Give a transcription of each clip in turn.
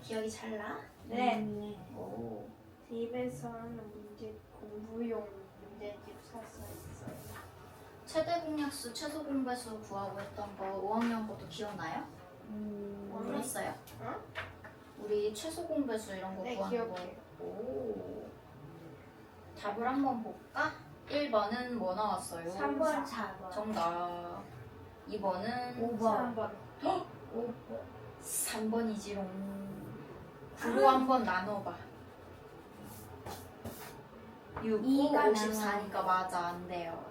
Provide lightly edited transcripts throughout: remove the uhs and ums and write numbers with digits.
기억이 잘 나? 네. 오. 집에서 하는 문제 공부용 문제집 샀어요. 최대 공약수, 최소 공배수 구하고 했던 거 5학년 것도 기억나요? 그랬어요? 응? 우리 최소 공배수 이런 거 네, 구하는 기억해요. 거. 오. 답을 한번 볼까? 1번은 뭐 나왔어요? 3번, 4번. 정답. 2번은 5번. 3번. 5번. 3번이지롱. 9로 한번 나눠봐. 6, 9, 2가 54니까 맞아. 안 돼요.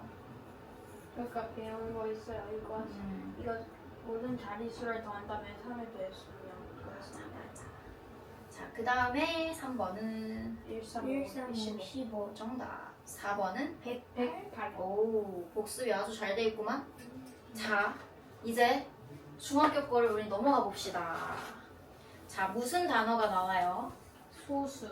그러니까 배운 거 있어요. 이거 모든 자릿수를 더한 다음에 3을 더했으면 맞아, 맞아. 자, 그 다음에 3번은 15. 정답. 4번은 108. 오, 복습이 아주 잘 돼 있구만. 자, 이제 중학교 거를 우리 넘어가 봅시다. 자, 무슨 단어가 나와요? 소수.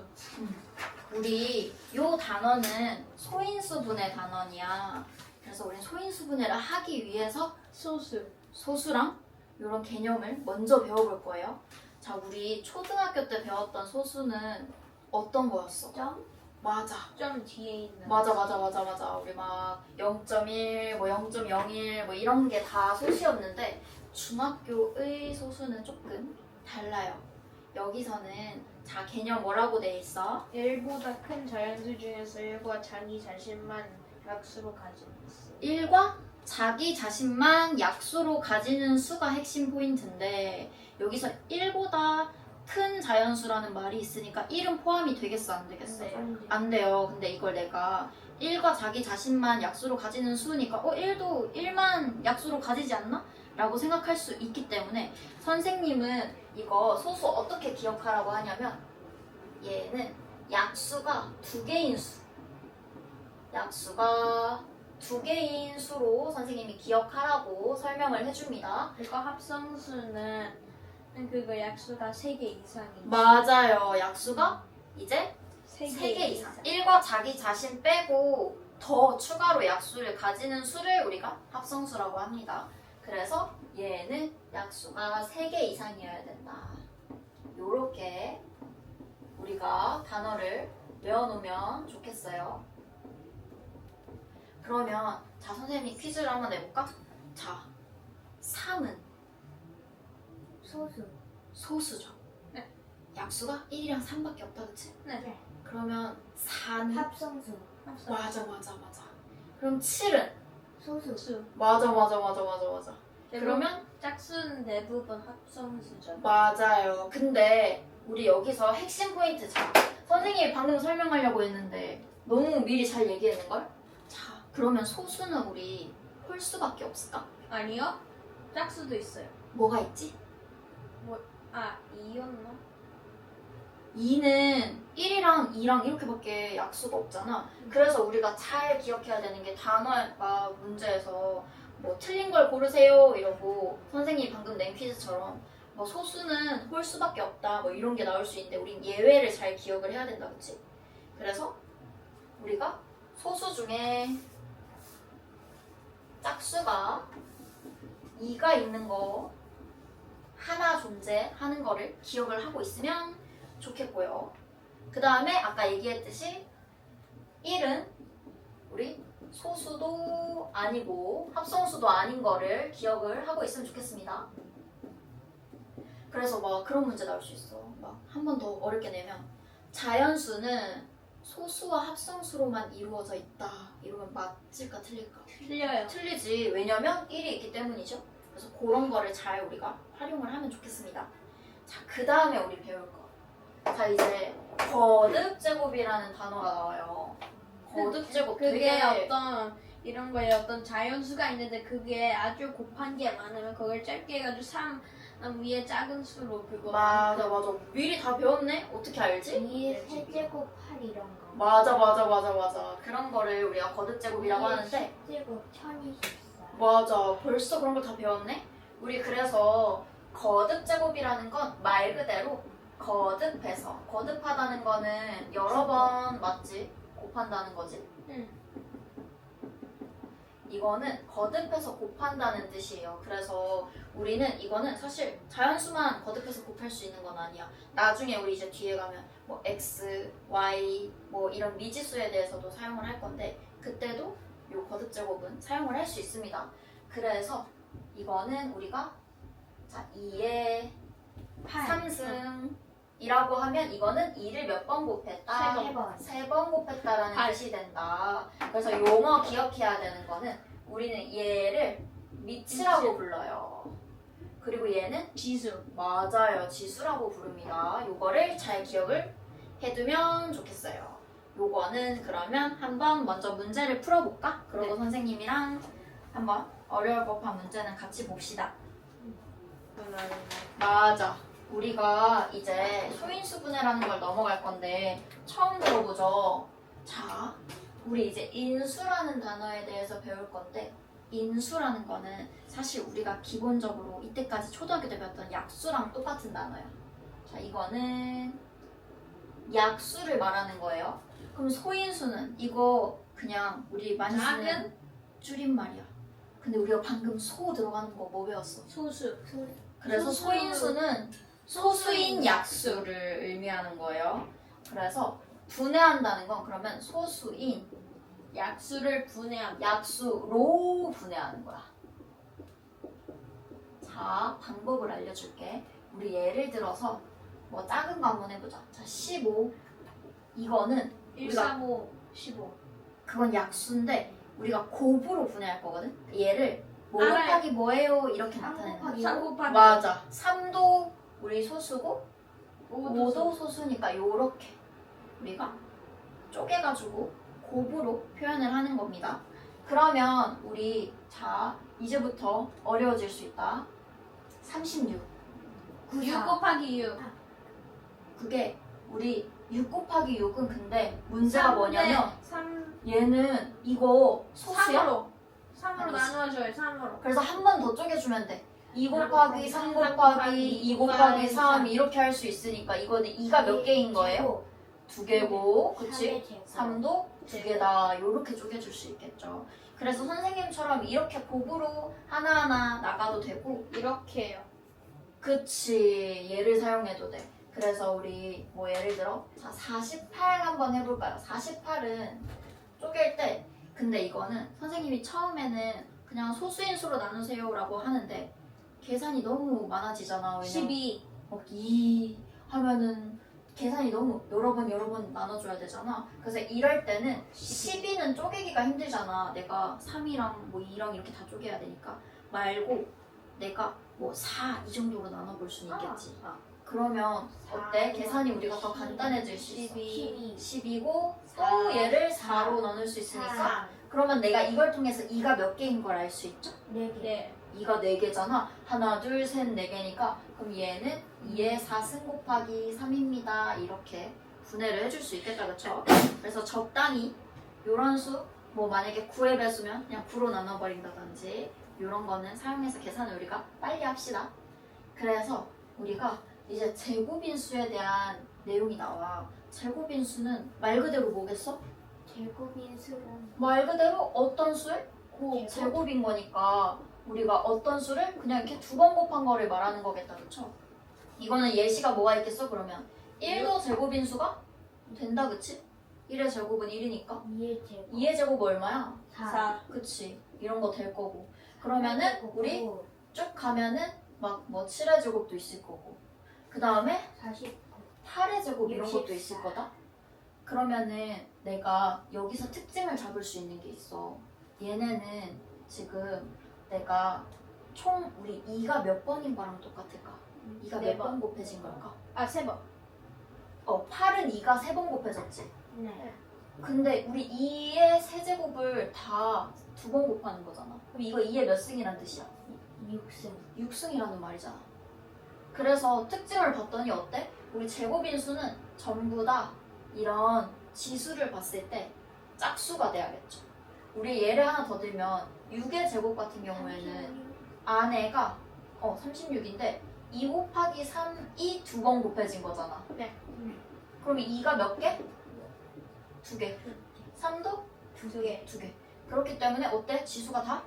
우리 요 단어는 소인수분해 단어냐. 그래서 우리 소인수분해를 하기 위해서 소수. 소수랑 이런 개념을 먼저 배워볼 거예요. 자, 우리 초등학교 때 배웠던 소수는 어떤 거였어? 점? 맞아. 점 뒤에 있는. 맞아. 우리 막 0.1, 뭐 0.01, 뭐 이런 게 다 소수였는데 중학교의 소수는 조금 달라요. 여기서는 자, 개념 뭐라고 돼 있어? 1보다 큰 자연수 중에서 1과 자기 자신만 약수로 가진 수. 1과 자기 자신만 약수로 가지는 수가 핵심 포인트인데 여기서 1보다 큰 자연수라는 말이 있으니까 1은 포함이 되겠어 안 되겠어? 안 돼요. 근데 이걸 내가 1과 자기 자신만 약수로 가지는 수니까 1도 1만 약수로 가지지 않나? 라고 생각할 수 있기 때문에 선생님은 이거 소수 어떻게 기억하라고 하냐면 얘는 약수가 2개인 수. 약수가 2개인 수로 선생님이 기억하라고 설명을 해줍니다. 이거 합성수는 그거 약수가 3개 이상이. 맞아요. 약수가 이제 3개 이상. 1과 자기 자신 빼고 더 추가로 약수를 가지는 수를 우리가 합성수라고 합니다. 그래서 얘는 약수가 3개 이상이어야 된다. 요렇게 우리가 단어를 외워놓으면 좋겠어요. 그러면 자, 선생님이 퀴즈를 한번 내볼까? 자, 3은 소수. 소수죠. 네. 약수가 1이랑 3밖에 없다, 그치? 네. 그러면 4는 합성수. 맞아. 그럼 7은 소수. 맞아. 그러면 짝수는 대부분 합성수죠. 맞아요. 근데 우리 여기서 핵심 포인트 자, 선생님이 방금 설명하려고 했는데 너무 미리 잘 얘기했는걸? 자, 그러면 소수는 우리 홀수밖에 없을까? 아니요. 짝수도 있어요. 뭐가 있지? 2였나? 2는 1이랑 2랑 이렇게밖에 약수가 없잖아. 그래서 우리가 잘 기억해야 되는 게 단어가 문제에서 뭐 틀린 걸 고르세요 이러고 선생님이 방금 낸 퀴즈처럼 뭐 소수는 홀수밖에 없다 뭐 이런 게 나올 수 있는데 우린 예외를 잘 기억을 해야 된다, 그치? 그래서 우리가 소수 중에 짝수가 2가 있는 거 하나 존재하는 거를 기억을 하고 있으면 좋겠고요. 그 다음에 아까 얘기했듯이 1은 우리 소수도 아니고 합성수도 아닌 거를 기억을 하고 있으면 좋겠습니다. 그래서 막 그런 문제 나올 수 있어. 막 한 번 더 어렵게 내면 자연수는 소수와 합성수로만 이루어져 있다. 이러면 맞을까 틀릴까? 틀려요. 틀리지. 왜냐면 1이 있기 때문이죠. 그래서 그런 거를 잘 우리가 활용을 하면 좋겠습니다. 자, 그 다음에 우리 배울 거. 자, 이제 거듭제곱이라는 단어가 나와요. 거듭제곱 그게 되게 어떤 이런 거에 어떤 자연수가 있는데 그게 아주 곱한 게 많으면 그걸 짧게 해가지고 3 위에 작은 수로 그거. 맞아. 미리 다 배웠네? 어떻게 알지? 2의 세제곱 8 이런 거. 맞아. 그런 거를 우리가 거듭제곱이라고 하는데 10제곱 1024. 맞아. 벌써 그런 거 다 배웠네? 우리 그래서 거듭제곱이라는 건 말 그대로 거듭해서 거듭하다는 거는 여러 번 맞지? 곱한다는 거지? 응. 이거는 거듭해서 곱한다는 뜻이에요. 그래서 우리는 이거는 사실 자연수만 거듭해서 곱할 수 있는 건 아니야. 나중에 우리 이제 뒤에 가면 뭐 x, y 뭐 이런 미지수에 대해서도 사용을 할 건데 그때도 요 거듭제곱은 사용을 할 수 있습니다. 그래서 이거는 우리가 자 2의 3승이라고 하면 이거는 2를 몇 번 곱했다? 세 번. 3번 곱했다라는 팔. 뜻이 된다. 그래서 용어 기억해야 되는 거는 우리는 얘를 미치라고 불러요. 그리고 얘는 지수. 맞아요. 지수라고 부릅니다. 요거를 잘 기억을 해두면 좋겠어요. 요거는 그러면 한번 먼저 문제를 풀어볼까? 그러고 네. 선생님이랑 한번 어려울 법한 문제는 같이 봅시다. 맞아. 우리가 이제 소인수분해라는 걸 넘어갈 건데 처음 들어보죠? 자, 우리 이제 인수라는 단어에 대해서 배울 건데 인수라는 거는 사실 우리가 기본적으로 이때까지 초등학교 때 배웠던 약수랑 똑같은 단어야. 자, 이거는 약수를 말하는 거예요. 그럼 소인수는 이거 그냥 우리 많이 쓰는 작은? 줄임말이야. 근데 우리가 방금 소 들어가는 거 뭐 배웠어? 소수. 그래서 소수. 소인수는 소수인 약수를 의미하는 거예요. 그래서 분해한다는 건 그러면 소수인 약수를 분해한다. 약수로 분해하는 거야. 자, 방법을 알려줄게. 우리 예를 들어서 뭐 작은 거 한번 해보자. 자, 15. 이거는 1, 3, 5, 15. 그건 약수인데 우리가 곱으로 분해할 거거든. 얘를 뭐 알아요. 곱하기 뭐예요? 이렇게 3 나타내는 거야. 곱하기 3 곱하기 맞아. 3도 우리 소수고 5도 5도 소수니까 요렇게 우리가 쪼개가지고 곱으로 표현을 하는 겁니다. 그러면 우리 자 이제부터 어려워질 수 있다. 36. 6 곱하기 6. 그게 우리 6 곱하기 6은 근데 문제가 뭐냐면 3, 얘는 이거 소수야? 3으로. 3으로 아니지. 나누어줘요. 3으로. 그래서 한 번 더 쪼개주면 돼. 2 곱하기 3 곱하기 2 곱하기 3 이렇게 할 수 있으니까 이거는 2가 몇 개인 거예요? 2개고 그치? 3도 2개다. 요렇게 쪼개줄 수 있겠죠. 그래서 선생님처럼 이렇게 곱으로 하나하나 나가도 되고 이렇게 해요. 그치. 얘를 사용해도 돼. 그래서 우리 뭐 예를 들어 자 48 한번 해볼까요? 48은 쪼갤 때 근데 이거는 선생님이 처음에는 그냥 소수인 수로 나누세요 라고 하는데 계산이 너무 많아지잖아. 왜냐면 12. 막 2 하면은 계산이 너무 여러 번 나눠줘야 되잖아. 그래서 이럴 때는 12는 쪼개기가 힘들잖아. 내가 3이랑 뭐 2랑 이렇게 다 쪼개야 되니까 말고 내가 뭐 4 이 정도로 나눠볼 수는 있겠지. 그러면 어때? 계산이 우리가 더 간단해질 수 있어. 10이고 또 얘를 4로 나눌 수 있으니까 그러면 내가 이걸 통해서 2가 몇 개인 걸 알 수 있죠? 4개. 네. 2가 4개잖아. 하나, 둘, 셋, 4개니까 그럼 얘는 2의 4승 곱하기 3입니다. 이렇게 분해를 해줄 수 있겠다, 그쵸? 그래서 적당히 요런 수, 뭐 만약에 9의 배수면 그냥 9로 나눠버린다든지 요런 거는 사용해서 계산을 우리가 빨리 합시다. 그래서 우리가 이제 제곱인수에 대한 내용이 나와. 제곱인수는 말 그대로 뭐겠어? 제곱인수는 말 그대로 어떤 수를? 제곱. 제곱인 거니까 우리가 어떤 수를 그냥 이렇게 2번 곱한 거를 말하는 거겠다, 그쵸? 이거는 예시가 뭐가 있겠어, 그러면? 1도 제곱인 수가 된다, 그치? 1의 제곱은 1이니까 2의 제곱. 2의 제곱 얼마야? 4. 그치? 이런 거 될 거고 그러면은 우리 쭉 가면은 막 뭐 7의 제곱도 있을 거고 그 다음에 40. 8의 제곱 이런 것도 64. 있을 거다? 그러면은 내가 여기서 특징을 잡을 수 있는 게 있어. 얘네는 지금 내가 총 우리 2가 몇 번인 거랑 똑같을까? 2가 네 몇 번 번. 곱해진 걸까? 아, 3번. 8은 2가 3번 곱해졌지? 네. 근데 우리 2의 세제곱을 다 2번 곱하는 거잖아. 그럼 이거 2의 몇 승이란 뜻이야? 6승. 6승이라는 말이잖아. 그래서 특징을 봤더니 어때? 우리 제곱인수는 전부 다 이런 지수를 봤을 때 짝수가 돼야겠죠. 우리 예를 하나 더 들면 6의 제곱 같은 경우에는 안에가 36인데 2 곱하기 3이 2번 곱해진 거잖아. 네. 그럼 2가 몇 개? 2개. 3도? 2개. 2개. 그렇기 때문에 어때? 지수가 다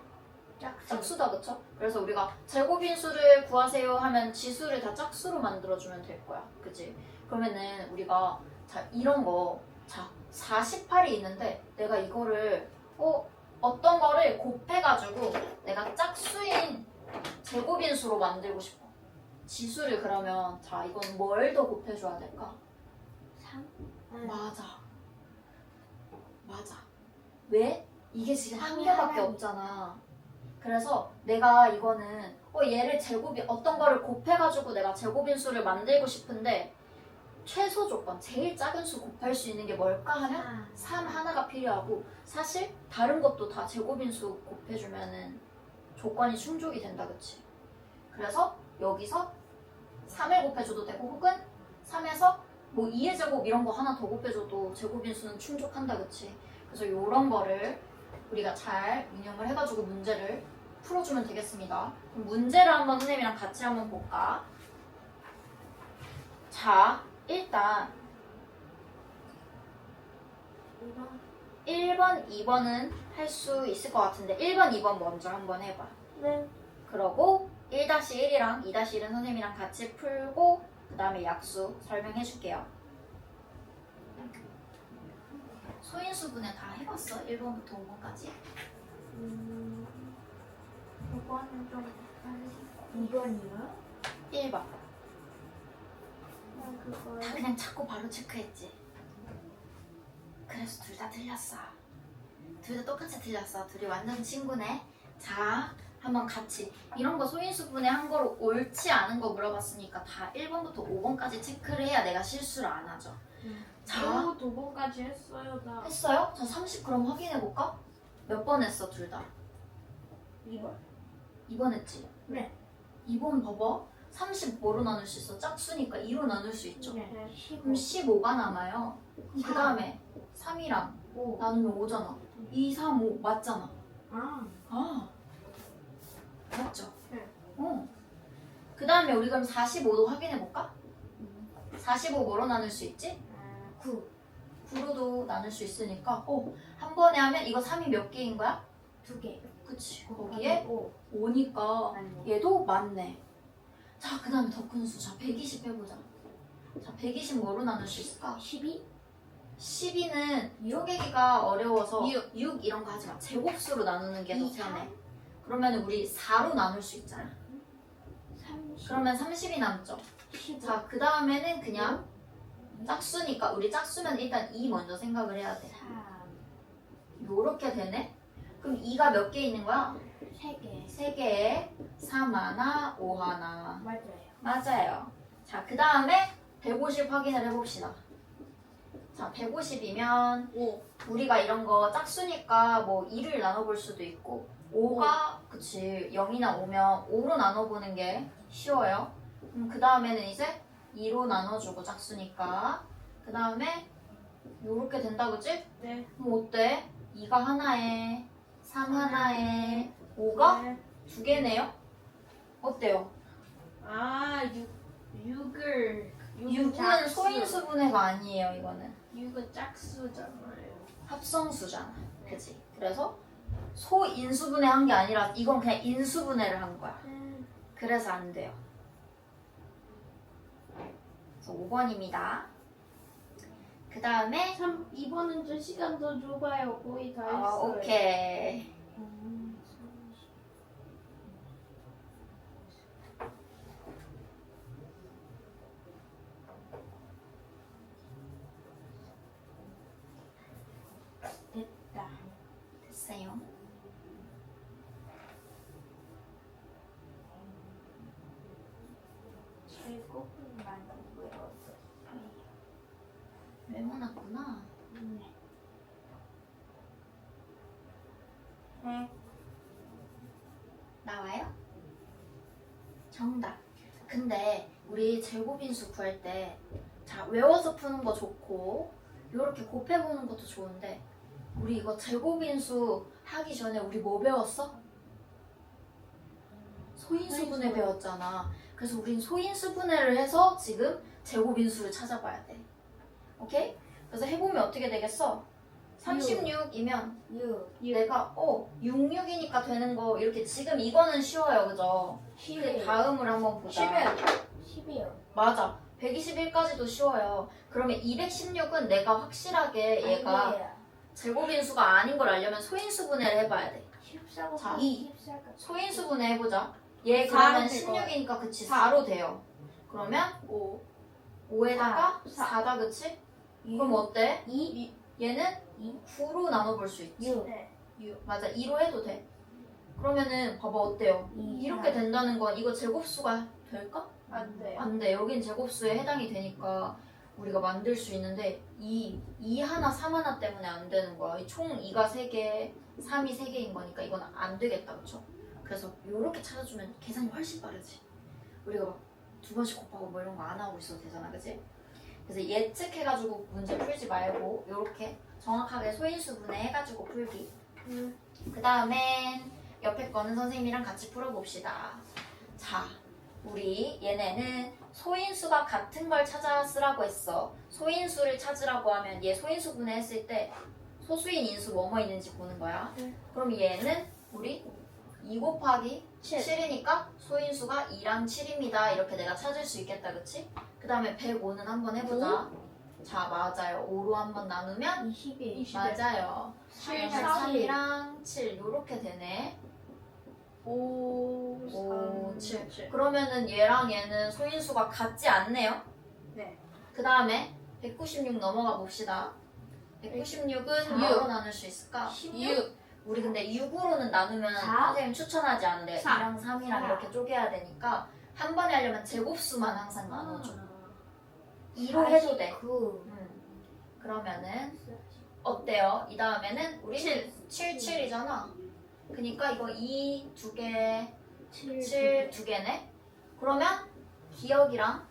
짝수. 짝수다, 그쵸? 그래서 우리가 제곱인수를 구하세요 하면 지수를 다 짝수로 만들어주면 될 거야. 그치? 그러면은 우리가 자 이런 거 자 48이 있는데 내가 이거를 어떤 거를 곱해가지고 내가 짝수인 제곱인수로 만들고 싶어. 지수를 그러면 자 이건 뭘 더 곱해줘야 될까? 3. 맞아. 맞아. 왜? 이게 지금 한 삼이 개밖에 하나니까. 없잖아. 그래서 내가 이거는 얘를 제곱이 어떤 거를 곱해가지고 내가 제곱인수를 만들고 싶은데 최소 조건, 제일 작은 수 곱할 수 있는 게 뭘까 하면 3 하나가 필요하고 사실 다른 것도 다 제곱인수 곱해주면은 조건이 충족이 된다, 그치? 그래서 여기서 3을 곱해줘도 되고 혹은 3에서 뭐 2의 제곱 이런 거 하나 더 곱해줘도 제곱인수는 충족한다, 그치? 그래서 이런 거를 우리가 잘 응용을 해가지고 문제를 풀어주면 되겠습니다. 그럼 문제를 한번 선생님이랑 같이 한번 볼까? 자, 일단 1번, 2번은 할 수 있을 것 같은데 1번, 2번 먼저 한번 해봐. 네. 그러고 1-1이랑 2-1은 선생님이랑 같이 풀고 그 다음에 약수 설명해 줄게요. 소인수분해 다 해봤어? 1번부터 5번까지? 이거는 좀 빨리. 2번이요? 1번. 그거. 다 그냥 찾고 바로 체크했지. 그래서 둘 다 틀렸어. 둘 다 똑같이 틀렸어. 둘이 완전 친구네. 자, 한번 같이 이런 거 소인수분해 한 거로 옳지 않은 거 물어봤으니까 다 1번부터 5번까지 체크를 해야 내가 실수를 안 하죠. 자, 그리고 2번까지 했어요 나. 했어요? 자, 30 그럼 확인해 볼까? 몇 번 했어, 둘 다? 2번. 2번 했지? 네. 2번 봐봐. 30 뭐로 나눌 수 있어? 짝수니까 2로 나눌 수 있죠. 네. 그럼 15가 남아요. 그 다음에 3이랑 5. 나누면 5잖아. 2, 3, 5 맞잖아. 아. 아, 맞죠? 네. 그 다음에 우리 그럼 45도 확인해 볼까? 45 뭐로 나눌 수 있지? 9. 9로도 나눌 수 있으니까 한 번에 하면 이거 3이 몇 개인 거야? 2개. 그치. 거기에 5. 5니까 맞네. 얘도 맞네. 자, 그 다음에 더 큰 수. 자, 120 해보자. 자, 120 뭐로 나눌 수 있을까? 12. 12는 쪼개기가 어려워서 6. 6 이런 거 하지 마. 제곱수로 나누는 게 더 이, 편해. 그러면 우리 4로 나눌 수 있잖아. 30. 그러면 30이 남죠. 15. 자, 그 다음에는 그냥 짝수니까 우리 짝수면 일단 2 먼저 생각을 해야 돼. 3. 요렇게 되네? 그럼 2가 몇 개 있는 거야? 3개. 3개에 3 하나, 5 하나. 맞아요. 맞아요. 자, 그 다음에 150 확인을 해봅시다. 자, 150이면 5. 우리가 이런 거 짝수니까 뭐 2를 나눠볼 수도 있고 5가 그치 0이나 5면 5로 나눠보는 게 쉬워요. 그 다음에는 이제 2로 나눠주고 짝수니까 그 다음에 요렇게 된다 그치? 네. 그럼 어때? 2가 하나에 3 하나에 5가 두 개네요? 어때요? 아, 6을 6은 소인수분해가 아니에요 이거는 6은 짝수잖아요. 합성수잖아 그치? 그래서 소인수분해 한 게 아니라 이건 그냥 인수분해를 한 거야 그래서 안 돼요 그래서 5번입니다 그 다음에 2번은 좀 시간 더 줘봐요. 거의 다 했어요. 오케이 됐다. 됐어요 제곱은 많고요. 외워놨구나 네. 나와요? 정답. 근데 우리 제곱인수 구할 때 자, 외워서 푸는 거 좋고 이렇게 곱해보는 것도 좋은데 우리 이거 제곱인수 하기 전에 우리 뭐 배웠어? 소인수분해 배웠잖아. 그래서 우린 소인수분해를 해서 지금 제곱인수를 찾아봐야 돼. 오케이? 그래서 해보면 어떻게 되겠어? 36이면 6 내가 66이니까 되는 거 이렇게 지금 이거는 쉬워요, 그죠? 근데 11 다음을 한번 보자. 11 맞아. 121까지도 쉬워요. 그러면 216은 내가 확실하게 얘가 제곱인수가 아닌 걸 알려면 소인수분해를 해봐야 돼. 14 자, 곱하기 14가 소인수분해 해보자. 얘 4로 그러면 될 거야. 16이니까 그치 4로 돼요. 그러면 5. 5에다가 사. 4다 그치? 그럼 어때? 2 얘는 이. 9로 나눠볼 수 있지. 6 네. 맞아, 2로 해도 돼. 그러면은 봐봐 어때요? 2 이렇게 된다는 건 이거 제곱수가 될까? 안 돼요. 안 돼. 여긴 제곱수에 해당이 되니까 우리가 만들 수 있는데 2 하나 3 하나 때문에 안 되는 거야. 총 2가 3개, 3이 3개인 거니까 이건 안 되겠다, 그쵸? 그래서 이렇게 찾아주면 계산이 훨씬 빠르지. 우리가 막 2번씩 곱하고 뭐 이런 거 안 하고 있어도 되잖아, 그치? 그래서 예측해가지고 문제 풀지 말고 이렇게 정확하게 소인수분해 해가지고 풀기. 그 다음엔 옆에 거는 선생님이랑 같이 풀어봅시다. 자, 우리 얘네는 소인수가 같은 걸 찾아 쓰라고 했어. 소인수를 찾으라고 하면 얘 소인수분해 했을 때 소수인 인수 뭐뭐 있는지 보는 거야. 그럼 얘는 우리 2 곱하기 7이니까 소인수가 2랑 7입니다. 이렇게 내가 찾을 수 있겠다, 그치? 그 다음에 105는 한번 해보자. 자, 맞아요. 5로 한번 나누면 21 맞아요. 7, 3이랑 7 요렇게 되네. 5, 5, 3, 7. 7. 그러면은 얘랑 얘는 소인수가 같지 않네요. 네. 그 다음에 196 넘어가 봅시다. 196은 뭐로 나눌 수 있을까? 6. 우리 근데 6으로는 나누면 사? 선생님 추천하지 않는데 사. 2랑 3이랑 사. 이렇게 쪼개야 되니까 한 번에 하려면 제곱수만 항상 나눠줘. 아. 2로 해도 돼. 9 그러면은 어때요? 이 다음에는 우리 7, 7이잖아. 그니까 이거 2 두 개, 7 두 개네. 그러면 기억이랑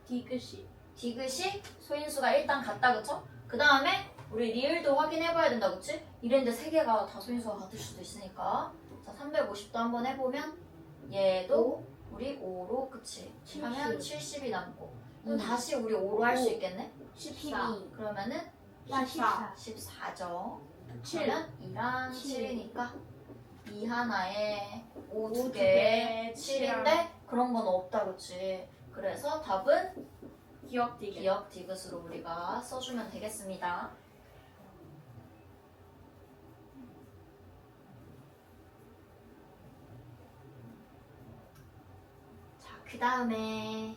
디귿이. 디귿이 소인수가 일단 같다, 그쵸? 그 다음에 우리 리을도 확인해봐야 된다, 그치? 이랬는데 세 개가 다 소인수가 같을 수도 있으니까. 자, 350도 한번 해보면 얘도 우리 5로, 그치? 하면 70이 남고. 그럼 다시 우리 5로 할 수 있겠네? 12 그러면은 14 14죠. 7. 그러면 2랑 7. 7이니까 2 하나에 5 오 두 두 개, 개, 7인데 그런 건 없다, 그치? 그래서 답은 기억 디귿. 기억 디귿으로 우리가 써주면 되겠습니다. 자, 그 다음에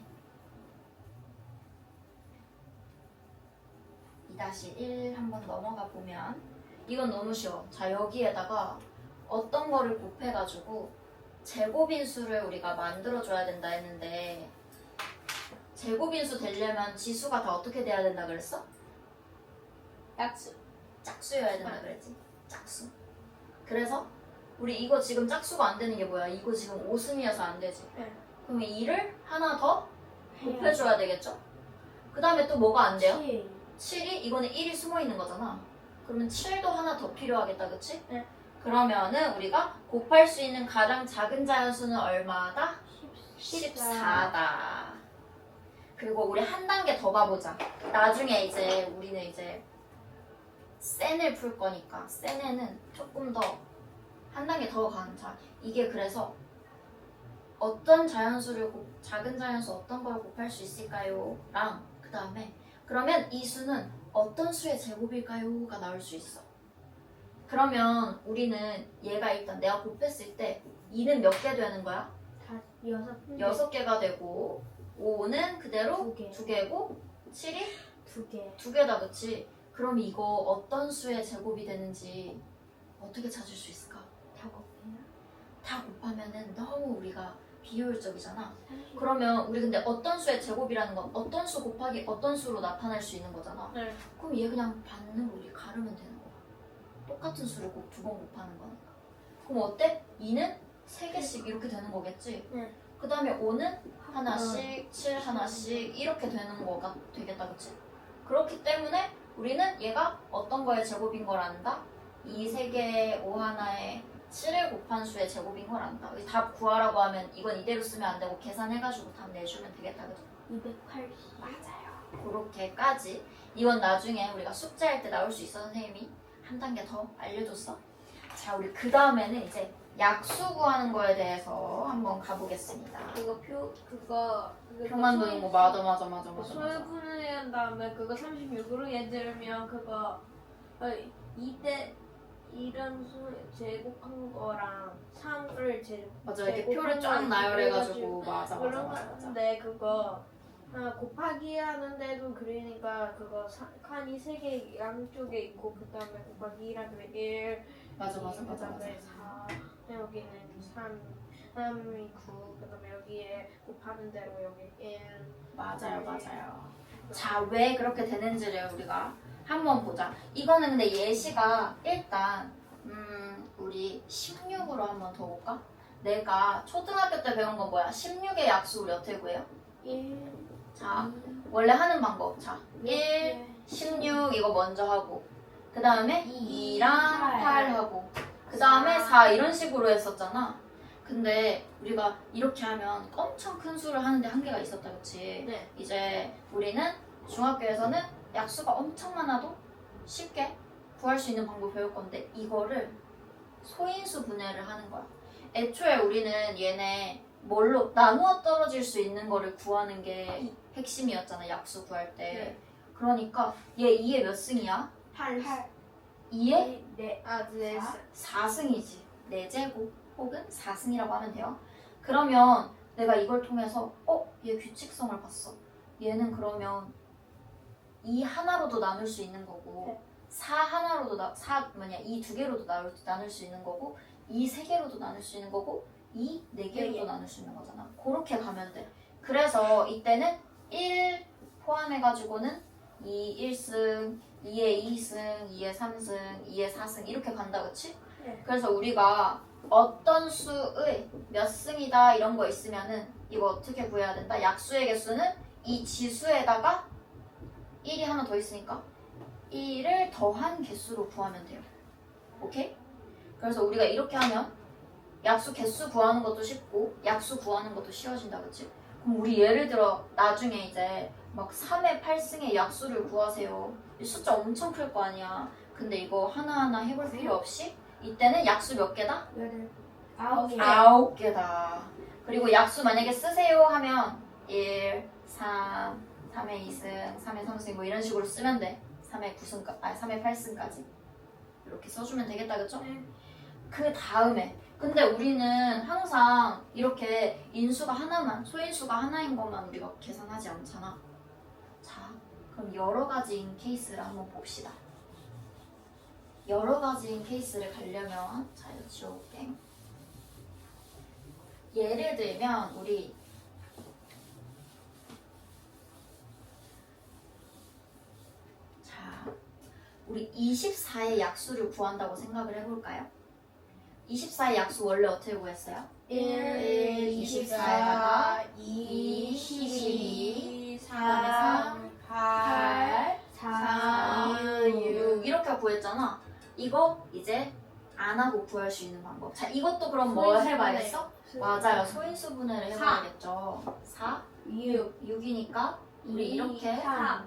2-1 한번 넘어가 보면 이건 너무 쉬워. 자, 여기에다가 어떤 거를 곱해가지고 제곱인수를 우리가 만들어줘야 된다 했는데 제곱인수 되려면 지수가 다 어떻게 돼야 된다 그랬어? 약수. 짝수여야 된다 그랬지? 짝수. 그래서 우리 이거 지금 짝수가 안 되는 게 뭐야? 이거 지금 5승이어서 안 되지? 네. 그럼 2를 하나 더 곱해줘야 되겠죠? 그 다음에 또 뭐가 안 돼요? 7이 이거는 1이 숨어 있는 거잖아. 그러면 7도 하나 더 필요하겠다, 그치? 네. 그러면은 우리가 곱할 수 있는 가장 작은 자연수는 얼마다? 14다. 그리고 우리 한 단계 더 가보자. 나중에 이제 우리는 이제 센을 풀 거니까 센에는 조금 더 한 단계 더 가는 자. 이게 그래서 어떤 자연수를 작은 자연수 어떤 걸 곱할 수 있을까요? 랑 그 다음에 그러면 이 수는 어떤 수의 제곱일까요? 가 나올 수 있어. 그러면 우리는 얘가 일단 내가 곱했을 때 2는 몇 개 되는 거야? 6개가 되고 5는 그대로 두 개. 2개고 7이 2개 2개다, 그치? 그럼 이거 어떤 수의 제곱이 되는지 어떻게 찾을 수 있을까? 다 곱해요? 다 곱하면은 너무 우리가 비효율적이잖아. 그러면 우리 근데 어떤 수의 제곱이라는 건 어떤 수 곱하기 어떤 수로 나타날 수 있는 거잖아. 네. 그럼 얘 그냥 반으로 우리 가르면 되는 거야. 똑같은 수를 꼭 2번 곱하는 거니까. 그럼 어때? 2는 3개씩 이렇게 되는 거겠지? 네. 그 다음에 5는 하나씩, 7 하나씩 이렇게 되는 거가 되겠다, 그치? 그렇기 때문에 우리는 얘가 어떤 거의 제곱인 걸 안다? 2 3개, 5 하나에, 7을 곱한 수의 제곱인 걸 안다. 여기 답 구하라고 하면 이건 이대로 쓰면 안 되고 계산해가지고 답 내주면 되겠다. 그죠? 280. 맞아요. 그렇게까지. 이건 나중에 우리가 숙제할 때 나올 수 있어. 선생님이 한 단계 더 알려줬어. 자, 우리 그 다음에는 이제 약수 구하는 거에 대해서 한번 가보겠습니다. 그거 그거 표만 두는 거 맞아. 소유분을 한 다음에 그거 36으로 예를 들면 그거 이때 이런 수 제곱한 거랑 3을 맞아. 이렇게 표를 쫙 나열해가지고 맞아. 그런 건데 그거 곱하기 하는데도 그러니까 그거 칸이 3개 양쪽에 있고 그 다음에 곱하기 1하면 1 맞아. 그 다음에 4 여기는 3이 9 그 다음에 여기에 곱하는 대로 여기 1 맞아요. 자, 왜 그렇게 되는지를 우리가 한번 보자. 이거는 근데 예시가 일단 우리 16으로 한번 더 볼까? 내가 초등학교 때 배운 건 뭐야? 16의 약수 우리 어떻게 구해요? 1. 자, 원래 하는 방법. 자, 1, 16 이거 먼저 하고 그 다음에 2랑 8 하고 그 다음에 4 이런 식으로 했었잖아. 근데 우리가 이렇게 하면 엄청 큰 수를 하는데 한계가 있었다, 그치? 네. 이제 우리는 중학교에서는 약수가 엄청 많아도 쉽게 구할 수 있는 방법 배울 건데 이거를 소인수 분해를 하는 거야. 애초에 우리는 얘네 뭘로 나누어 떨어질 수 있는 거를 구하는 게 핵심이었잖아, 약수 구할 때. 네. 그러니까 얘 2의 몇 승이야? 8 2의 네. 네. 4승이지. 4제곱 혹은 4승이라고 하면 돼요. 그러면 내가 이걸 통해서 얘 규칙성을 봤어. 얘는 그러면 2 하나로도 나눌 수 있는 거고 네. 4 하나로도 2 두 개로도 나눌 수 있는 거고 2 세 개로도 나눌 수 있는 거고 2 네 개로도 네. 나눌 수 있는 거잖아. 그렇게 가면 돼. 그래서 이때는 1 포함해가지고는 2 1승, 2의 2승, 2의 3승, 2의 4승 이렇게 간다, 그치? 네. 그래서 우리가 어떤 수의 몇 승이다 이런 거 있으면은 이거 어떻게 구해야 된다? 약수의 개수는 이 지수에다가 1이 하나 더 있으니까 1을 더한 개수로 구하면 돼요. 오케이? 그래서 우리가 이렇게 하면 약수 개수 구하는 것도 쉽고 약수 구하는 것도 쉬워진다, 그치? 그럼 우리 예를 들어 나중에 이제 막 3의 8승의 약수를 구하세요. 이 숫자 엄청 클 거 아니야. 근데 이거 하나하나 해볼 필요 없이 이때는 약수 몇 개다? 9개. 9개다. 그리고 약수 만약에 쓰세요 하면 1, 3, 3의 2승, 3의 3승 뭐 이런 식으로 쓰면 돼. 3의 9승까지, 3의 8승까지. 이렇게 써주면 되겠다, 그쵸? 네. 그 다음에 근데 우리는 항상 이렇게 인수가 하나만, 소인수가 하나인 것만 우리가 계산하지 않잖아. 자, 그럼 여러 가지인 케이스를 한번 봅시다. 여러 가지인 케이스를 가려면 자, 이거 지워볼게. 예를 들면 우리 우리 24의 약수를 구한다고 생각을 해볼까요? 24의 약수 원래 어떻게 구했어요? 1, 24에다가 2, 12, 3, 8, 4. 6 이렇게 구했잖아. 이거 이제 안 하고 구할 수 있는 방법. 자, 이것도 그럼 뭐 소인수 해봐야겠어? 분해. 맞아요. 소인수 분해를 해봐야겠죠. 4, 6. 6이니까 우리 이렇게 3,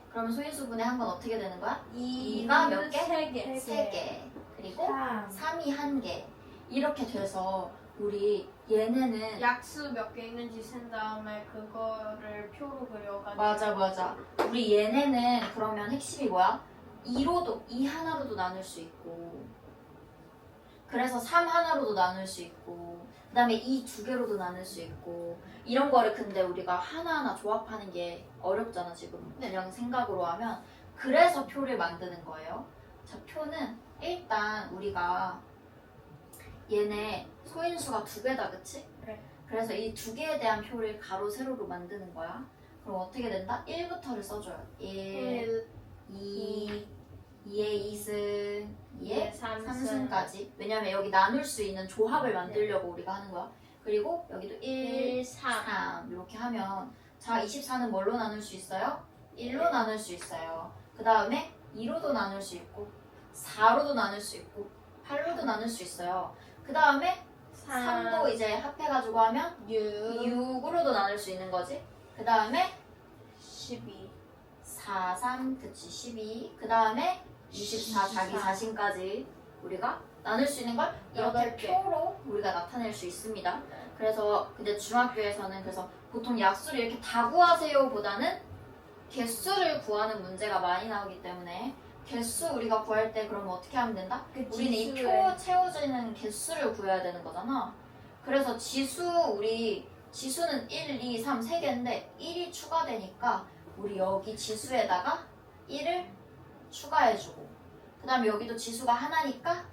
그러면 소인수 분해 한 건 어떻게 되는 거야? 2, 가 몇 개? 3개. 3개. 그리고 3. 3이 1개. 이렇게 돼서 우리 얘네는 약수 몇 개 있는지 센 다음에 그거를 표로 그려가지고 맞아. 우리 얘네는 그러면 핵심이 뭐야? 2로도 2 하나로도 나눌 수 있고 그래서 3 하나로도 나눌 수 있고 그 다음에 2 두 개로도 나눌 수 있고 이런 거를 근데 우리가 하나하나 조합하는 게 어렵잖아 지금 그냥 생각으로 하면 그래서 표를 만드는 거예요. 자, 표는 일단 우리가 얘네 소인수가 2개다, 그치? 그래. 그래서 이 2개에 대한 표를 가로 세로로 만드는 거야. 그럼 어떻게 된다? 1부터를 써줘요. 1, 2, 2의 2승, 2의 3승까지. 왜냐면 여기 나눌 수 있는 조합을 만들려고 우리가 하는 거야. 그리고 여기도 1, 3 이렇게 하면 자, 24는 뭘로 나눌 수 있어요? 1로 나눌 수 있어요. 그 다음에 2로도 나눌 수 있고 4로도 나눌 수 있고 8로도 나눌 수 있어요. 그 다음에 3도 이제 합해가지고 하면 6 6으로도 나눌 수 있는 거지. 그 다음에 12 4, 3, 그치 12. 그 다음에 24 자기 24. 자신까지 우리가 나눌 수 있는 걸 이렇게 여덟 개. 표로 우리가 나타낼 수 있습니다. 그래서 근데 중학교에서는 그래서 보통 약수를 이렇게 다 구하세요 보다는 개수를 구하는 문제가 많이 나오기 때문에 개수 우리가 구할 때 그러면 어떻게 하면 된다? 우리는 이 표 채워지는 개수를 구해야 되는 거잖아. 그래서 지수는 1, 2, 3, 3개인데 1이 추가되니까 우리 여기 지수에다가 1을 추가해주고 그 다음에 여기도 지수가 하나니까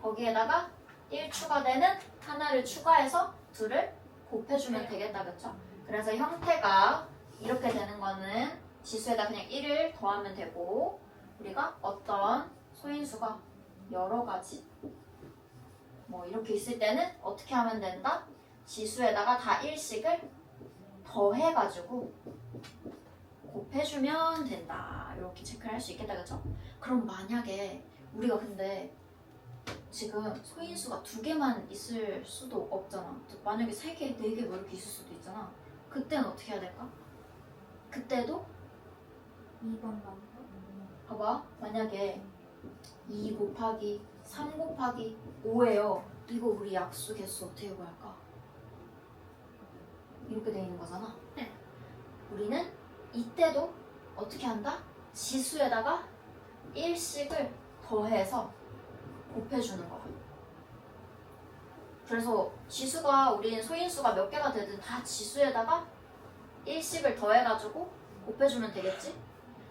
거기에다가 1 추가되는 하나를 추가해서 둘을 곱해주면 되겠다, 그쵸? 그래서 형태가 이렇게 되는 거는 지수에다 그냥 1을 더하면 되고 우리가 어떤 소인수가 여러 가지 뭐 이렇게 있을 때는 어떻게 하면 된다? 지수에다가 다 1씩을 더해가지고 곱해주면 된다. 이렇게 체크를 할 수 있겠다, 그쵸? 그럼 만약에 우리가 근데 지금 소인수가 2개만 있을 수도 없잖아. 만약에 3개, 4개 뭐 이렇게 있을 수도 있잖아. 그때는 어떻게 해야 될까? 그때도 2번 방법. 봐봐. 만약에 2 곱하기 3 곱하기 5예요. 이거 우리 약수 개수 어떻게 구할까? 이렇게 돼 있는 거잖아. 네. 우리는 이때도 어떻게 한다? 지수에다가 1씩을 더해서 곱해주는 거야. 그래서 지수가 우린 소인수가 몇 개가 되든 다 지수에다가 1씩을 더해가지고 곱해주면 되겠지?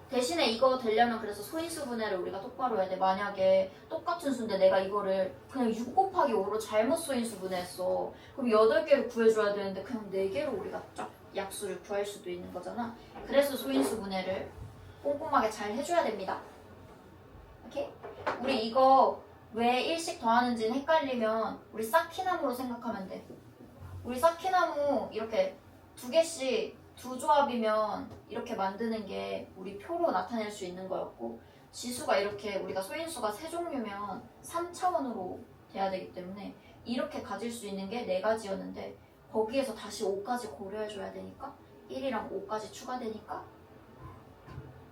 대신에 이거 되려면 그래서 소인수 분해를 우리가 똑바로 해야 돼. 만약에 똑같은 수인데 내가 이거를 그냥 6 곱하기 5로 잘못 소인수 분해했어. 그럼 8개를 구해줘야 되는데 그냥 4개로 우리가 쫙 약수를 구할 수도 있는 거잖아. 그래서 소인수 분해를 꼼꼼하게 잘 해줘야 됩니다. 오케이? 우리 이거 왜 1씩 더하는지는 헷갈리면 우리 쌓기나무로 생각하면 돼. 우리 쌓기나무 이렇게 2개씩 두 조합이면 이렇게 만드는 게 우리 표로 나타낼 수 있는 거였고 지수가 이렇게 우리가 소인수가 3종류면 3차원으로 돼야 되기 때문에 이렇게 가질 수 있는 게 4가지였는데 거기에서 다시 5까지 고려해줘야 되니까 1이랑 5까지 추가되니까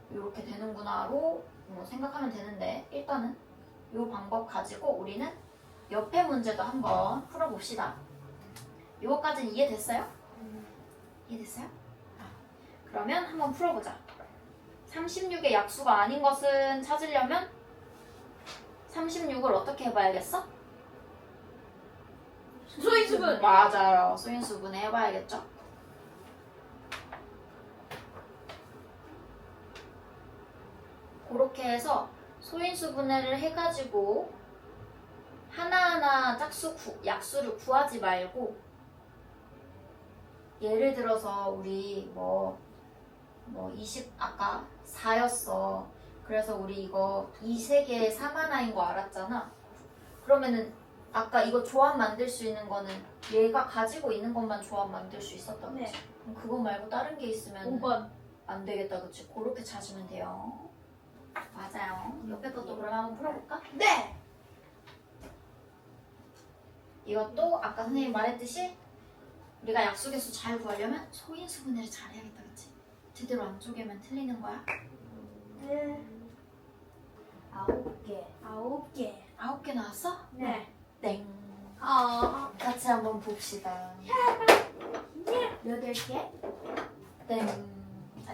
이렇게 되는구나로 생각하면 되는데 일단은 이 방법 가지고 우리는 옆에 문제도 한번 풀어봅시다. 이거까지는 이해됐어요? 이해됐어요? 그러면 한번 풀어보자. 36의 약수가 아닌 것은 찾으려면 36을 어떻게 해봐야겠어? 소인수분. 맞아요. 소인수분해 해봐야겠죠? 그렇게 해서 소인수분해를 해가지고 하나하나 약수를 구하지 말고 예를 들어서 우리 20 아까 4였어. 그래서 우리 이거 2, 3개에 3 하나인 거 알았잖아. 그러면은 아까 이거 조합 만들 수 있는 거는 얘가 가지고 있는 것만 조합 만들 수 있었던 거지. 네. 그럼 그거 말고 다른 게 있으면 5번. 안 되겠다, 그치? 그렇게 찾으면 돼요. 맞아요. 옆에 것도 그럼 한번 풀어볼까? 네. 이것도 아까 선생님이 말했듯이 우리가 약수개수 잘 구하려면 소인수분해를 잘 해야겠다, 그치? 제대로 안 쪼개면 틀리는 거야. 네. 9개. 9개. 9개 나왔어? 네. 땡. 같이 한번 봅시다. 8개? 땡.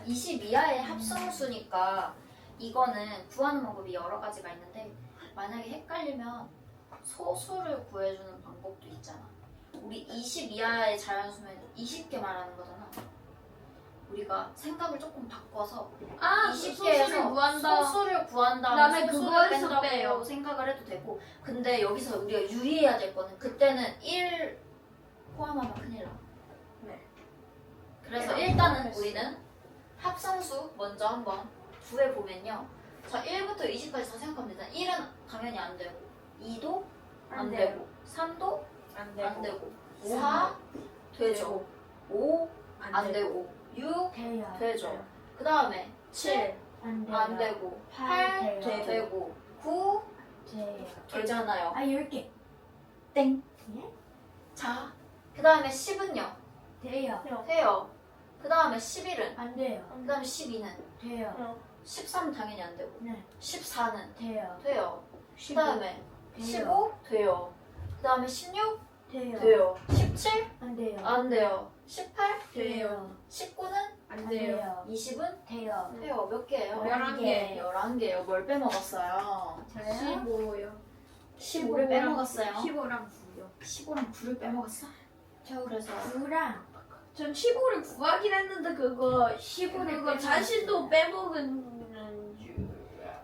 22하의 합성수니까 이거는 구하는 방법이 여러 가지가 있는데 만약에 헷갈리면 소수를 구해주는 방법도 있잖아. 우리 22하의 자연수면 20개 말하는 거잖아. 우리가 생각을 조금 바꿔서 20개에서 소수를 구한 다음에 그다음에 소수를 그걸 뺀다고 빼요. 생각을 해도 되고 근데 여기서 우리가 유의해야 될 거는 그때는 1 포함하면 큰일 나. 네. 그래서 일단은 우리는 합성수 먼저 한번 구해보면요. 자, 1부터 20까지 다 생각하면 되잖아. 1은 당연히 안 되고 2도 안 되고 3도 안 되고 4 되죠. 5 안 되고 6 돼요. 되죠. 그 다음에 7 안 돼요. 안 되고 8 8 돼요. 되고 9 돼요. 되잖아요. 10개. 땡. 예? 자, 그 다음에 10은요? 돼요. 돼요. 그 다음에 11은? 안 돼요. 그 다음에 12는? 돼요. 13은 당연히 안 되고. 네. 14는? 돼요. 돼요. 그 다음에 돼요. 15? 돼요. 그 다음에 16? 돼요. 돼요. 17? 안 돼요. 안 돼요. 18? 돼요. 19는? 안 돼요. 20은? 돼요. 돼요. 몇 개예요? 11개. 11개요. 뭘 빼먹었어요? 저요? 15요. 15를 빼먹었어요. 15랑 9요. 15랑 9를 빼먹었어? 저 그래서 9랑 전 15를 구하긴 했는데 그거 15를 그거 자신도 빼먹은 줄.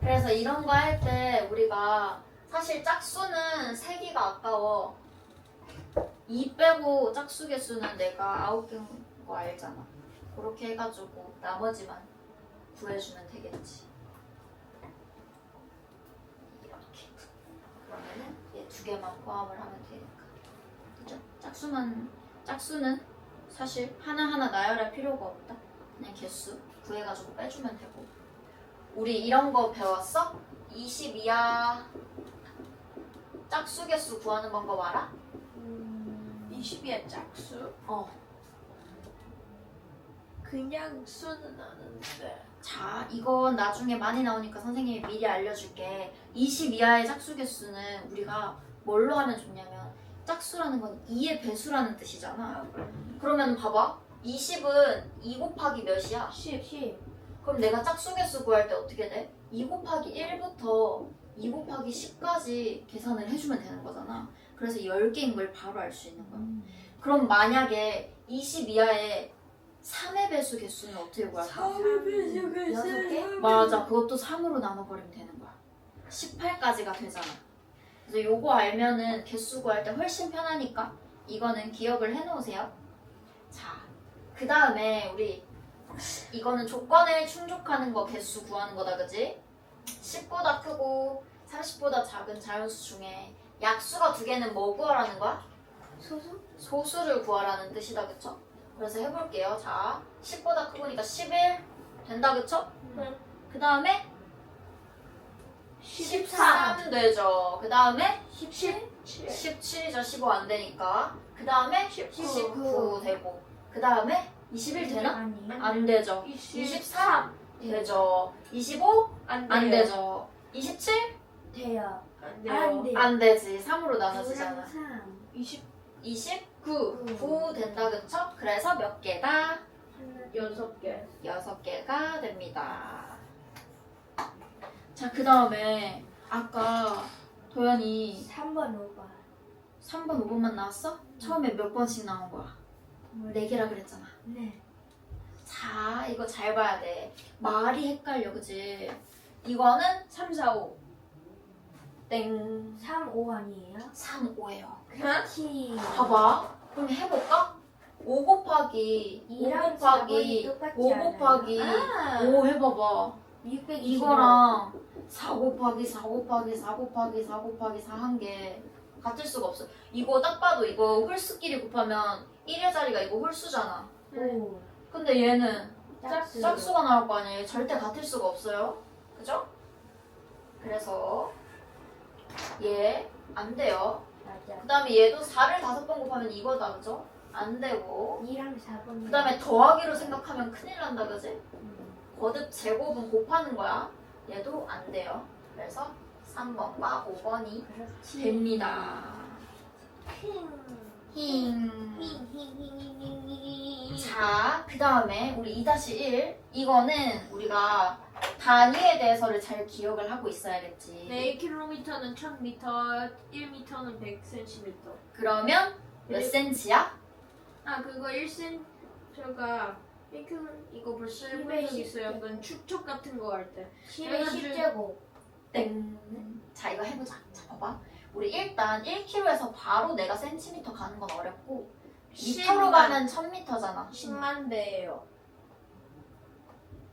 그래서 이런 거 할 때 우리가 사실 짝수는 세기가 아까워. 2 빼고 짝수 개수는 내가 9개인 거 알잖아. 그렇게 해가지고 나머지만 구해주면 되겠지. 이렇게. 그러면은 얘 두 개만 포함을 하면 되니까. 그죠? 짝수는 사실 하나하나 나열할 필요가 없다. 그냥 개수 구해가지고 빼주면 되고. 우리 이런 거 배웠어? 22야. 짝수 개수 구하는 방법 알아? 20이야 짝수? 어. 그냥 수는 아는데. 자, 이건 나중에 많이 나오니까 선생님이 미리 알려줄게. 20 이하의 짝수 개수는 우리가 뭘로 하면 좋냐면 짝수라는 건 2의 배수라는 뜻이잖아. 그러면 봐봐. 20은 2 곱하기 몇이야? 10. 그럼 내가 짝수 개수 구할 때 어떻게 돼? 2 곱하기 1부터 2 곱하기 10까지 계산을 해주면 되는 거잖아. 그래서 10개인 걸 바로 알 수 있는 거야. 그럼 만약에 20 이하의 3의 배수 개수는 어떻게 구할까? 6개? 맞아. 그것도 3으로 나눠버리면 되는 거야. 18까지가 되잖아. 그래서 요거 알면은 개수 구할 때 훨씬 편하니까 이거는 기억을 해놓으세요. 자, 그 다음에 우리 이거는 조건을 충족하는 거 개수 구하는 거다, 그지? 10보다 크고 30보다 작은 자연수 중에 약수가 2개는 뭐 구하라는 거야? 소수? 소수를 구하라는 뜻이다, 그쵸? 그래서 해볼게요. 자, 10보다 크고니까 11 된다, 그쵸? 응. 그 다음에 13 되죠. 그 다음에 17? 17이죠. 15 안 되니까. 그 다음에 19 되고. 그 다음에 21 되나? 아니. 안 되죠. 23 되죠. 25 안 안 되죠. 27 돼요. 안 안 돼요. 안 되지. 3으로 나눠지잖아. 3. 29 9 된다, 그쵸? 그래서 몇 개다? 6개. 6개가 됩니다. 자, 그 다음에 아까 도연이 3번, 5번. 3번, 5번만 나왔어? 처음에 몇 번씩 나온 거야? 4개라 그랬잖아. 네. 자, 이거 잘 봐야 돼. 말이 헷갈려, 그지? 이거는 3, 4, 5. 땡. 3, 5 아니에요? 3, 5예요. 그렇지. 봐봐. 그럼 해볼까? 5 곱하기 5 이랑 곱하기 4번이 똑같지 5 않아요? 곱하기 아. 5 해봐봐. 625. 이거랑 4 곱하기 4 곱하기 4 곱하기 4 곱하기 4 한 게 같을 수가 없어. 이거 딱 봐도 이거 홀수끼리 곱하면 1의 자리가 이거 홀수잖아. 5. 근데 얘는 짝수. 짝수가 나올 거 아니에요. 절대 같을 수가 없어요. 그죠? 그래서 얘 안 돼요. 맞아. 그 다음에 얘도 4를 5번 곱하면 이거다. 그죠? 안 되고. 2랑 4번이. 그 다음에 더하기로 생각하면 큰일 난다. 그지? 거듭 제곱은 곱하는 거야. 얘도 안 돼요. 그래서 3번과 5번이 그렇지. 됩니다. 힝. 자, 그 다음에 우리 2-1 이거는 우리가 단위에 대해서를 잘 기억을 하고 있어야겠지. 네, 1km는 1000m, 1m는 100cm. 그러면 몇 센치야? 아, 그거 1cm, 제가 1km, 이거 벌써 10에 해본 적 10 있어요. 그건 축척 같은 거 할 때. 10에 10제곱. 땡. 자, 이거 해보자. 자, 봐봐. 우리 일단 1km에서 바로 내가 센티미터 가는 건 어렵고 미터로 10만. 가면 1000m잖아. 10만 배예요.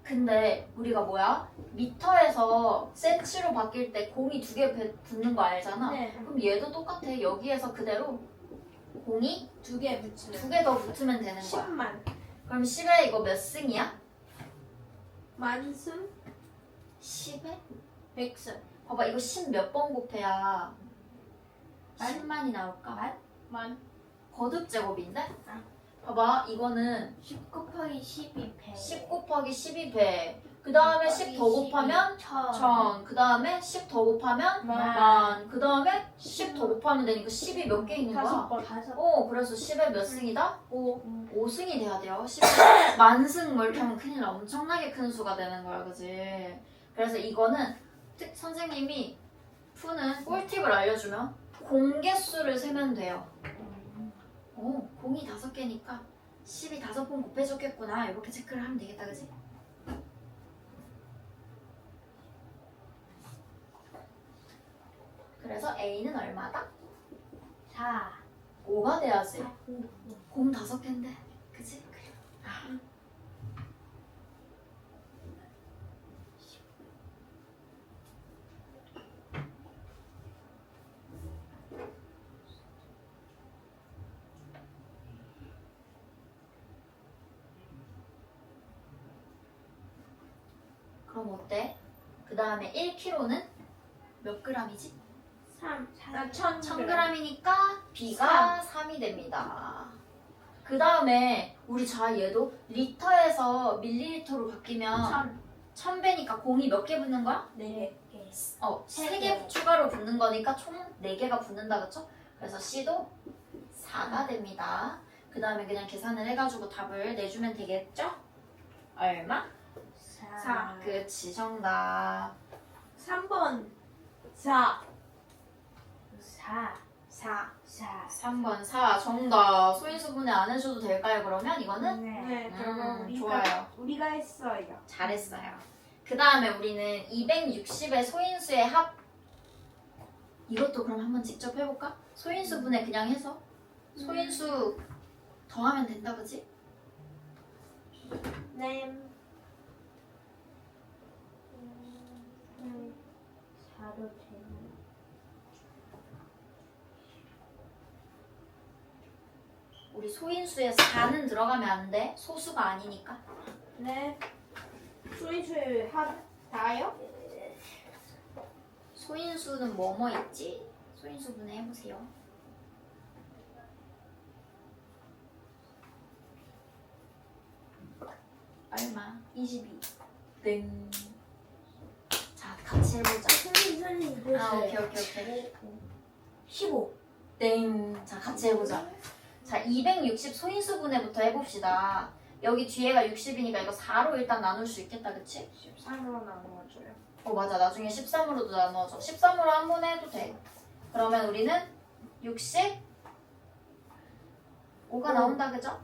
근데 우리가 뭐야? 미터에서 센치로 바뀔 때 공이 2개 붙는 거 알잖아? 네. 그럼 얘도 똑같아. 여기에서 그대로 공이 2개 붙이면 2개 더 붙으면 되는 거야. 10만. 그럼 10에 이거 몇 승이야? 만승? 10에? 100승. 봐봐, 이거 10 몇 번 곱해야 10만이 나올까? 만. 거듭제곱인데? 아. 봐봐, 이거는 10 곱하기 12 배. 10 곱하기 12배. 그 다음에 10 더 곱하면 1000. 그 다음에 10 더 곱하면 만. 그 다음에 10 더 곱하면 되니까 10이 몇 개 있는 거야? 5번. 다섯. 그래서 10의 몇 승이다? 5. 5승이 돼야 돼요. 10의 만승 뭐 이렇게 하면 큰일 나. 엄청나게 큰 수가 되는 거야, 그지? 그래서 이거는 선생님이 푸는 꿀팁을 알려주면 공개수를 세면 돼요. 공이 5개니까 10이 5번 곱해줬겠구나. 이렇게 체크를 하면 되겠다, 그지? 그래서 A는 얼마다? 4. 5가 돼야지. 공 5개인데, 그지? 그래. 그럼 어때? 그 다음에 1kg는 몇 g이지? 3. 1000g이니까 B가 3이 됩니다. 그 다음에 우리 얘도 리터에서 밀리리터로 바뀌면 1000배니까 공이 몇 개 붙는 거야? 4개. 3개 추가로 붙는 거니까 총 4개가 붙는다, 그쵸? 그래서 C도 4가 됩니다. 그 다음에 그냥 계산을 해가지고 답을 내주면 되겠죠? 얼마? 4. 그치, 정답. 3번. 4. 4. 4. 4. 3번 4 정답. 소인수분해 안 해줘도 될까요, 그러면? 이거는? 네, 저거 좋아요. 우리가 했어요. 잘했어요. 그 다음에 우리는 260의 소인수의 합. 이것도 그럼 한번 직접 해볼까? 소인수분해 그냥 해서 소인수 더하면 된다, 그지? 네. 4로 되면 우리 소인수에 4는 들어가면 안 돼. 소수가 아니니까. 네. 소인수의 합 다요? 소인수는 뭐뭐 있지? 소인수분해 해보세요. 얼마? 22. 땡. 자, 같이 해보자. 선생님 오케이. 15. 땡. 자, 같이 해보자. 자, 260 소인수분해부터 해봅시다. 여기 뒤에가 60이니까 이거 4로 일단 나눌 수 있겠다, 그치? 13으로 나누어줘요. 맞아. 나중에 13으로도 나눠줘. 13으로 한 번 해도 돼. 그러면 우리는 60, 5가 나온다, 그죠?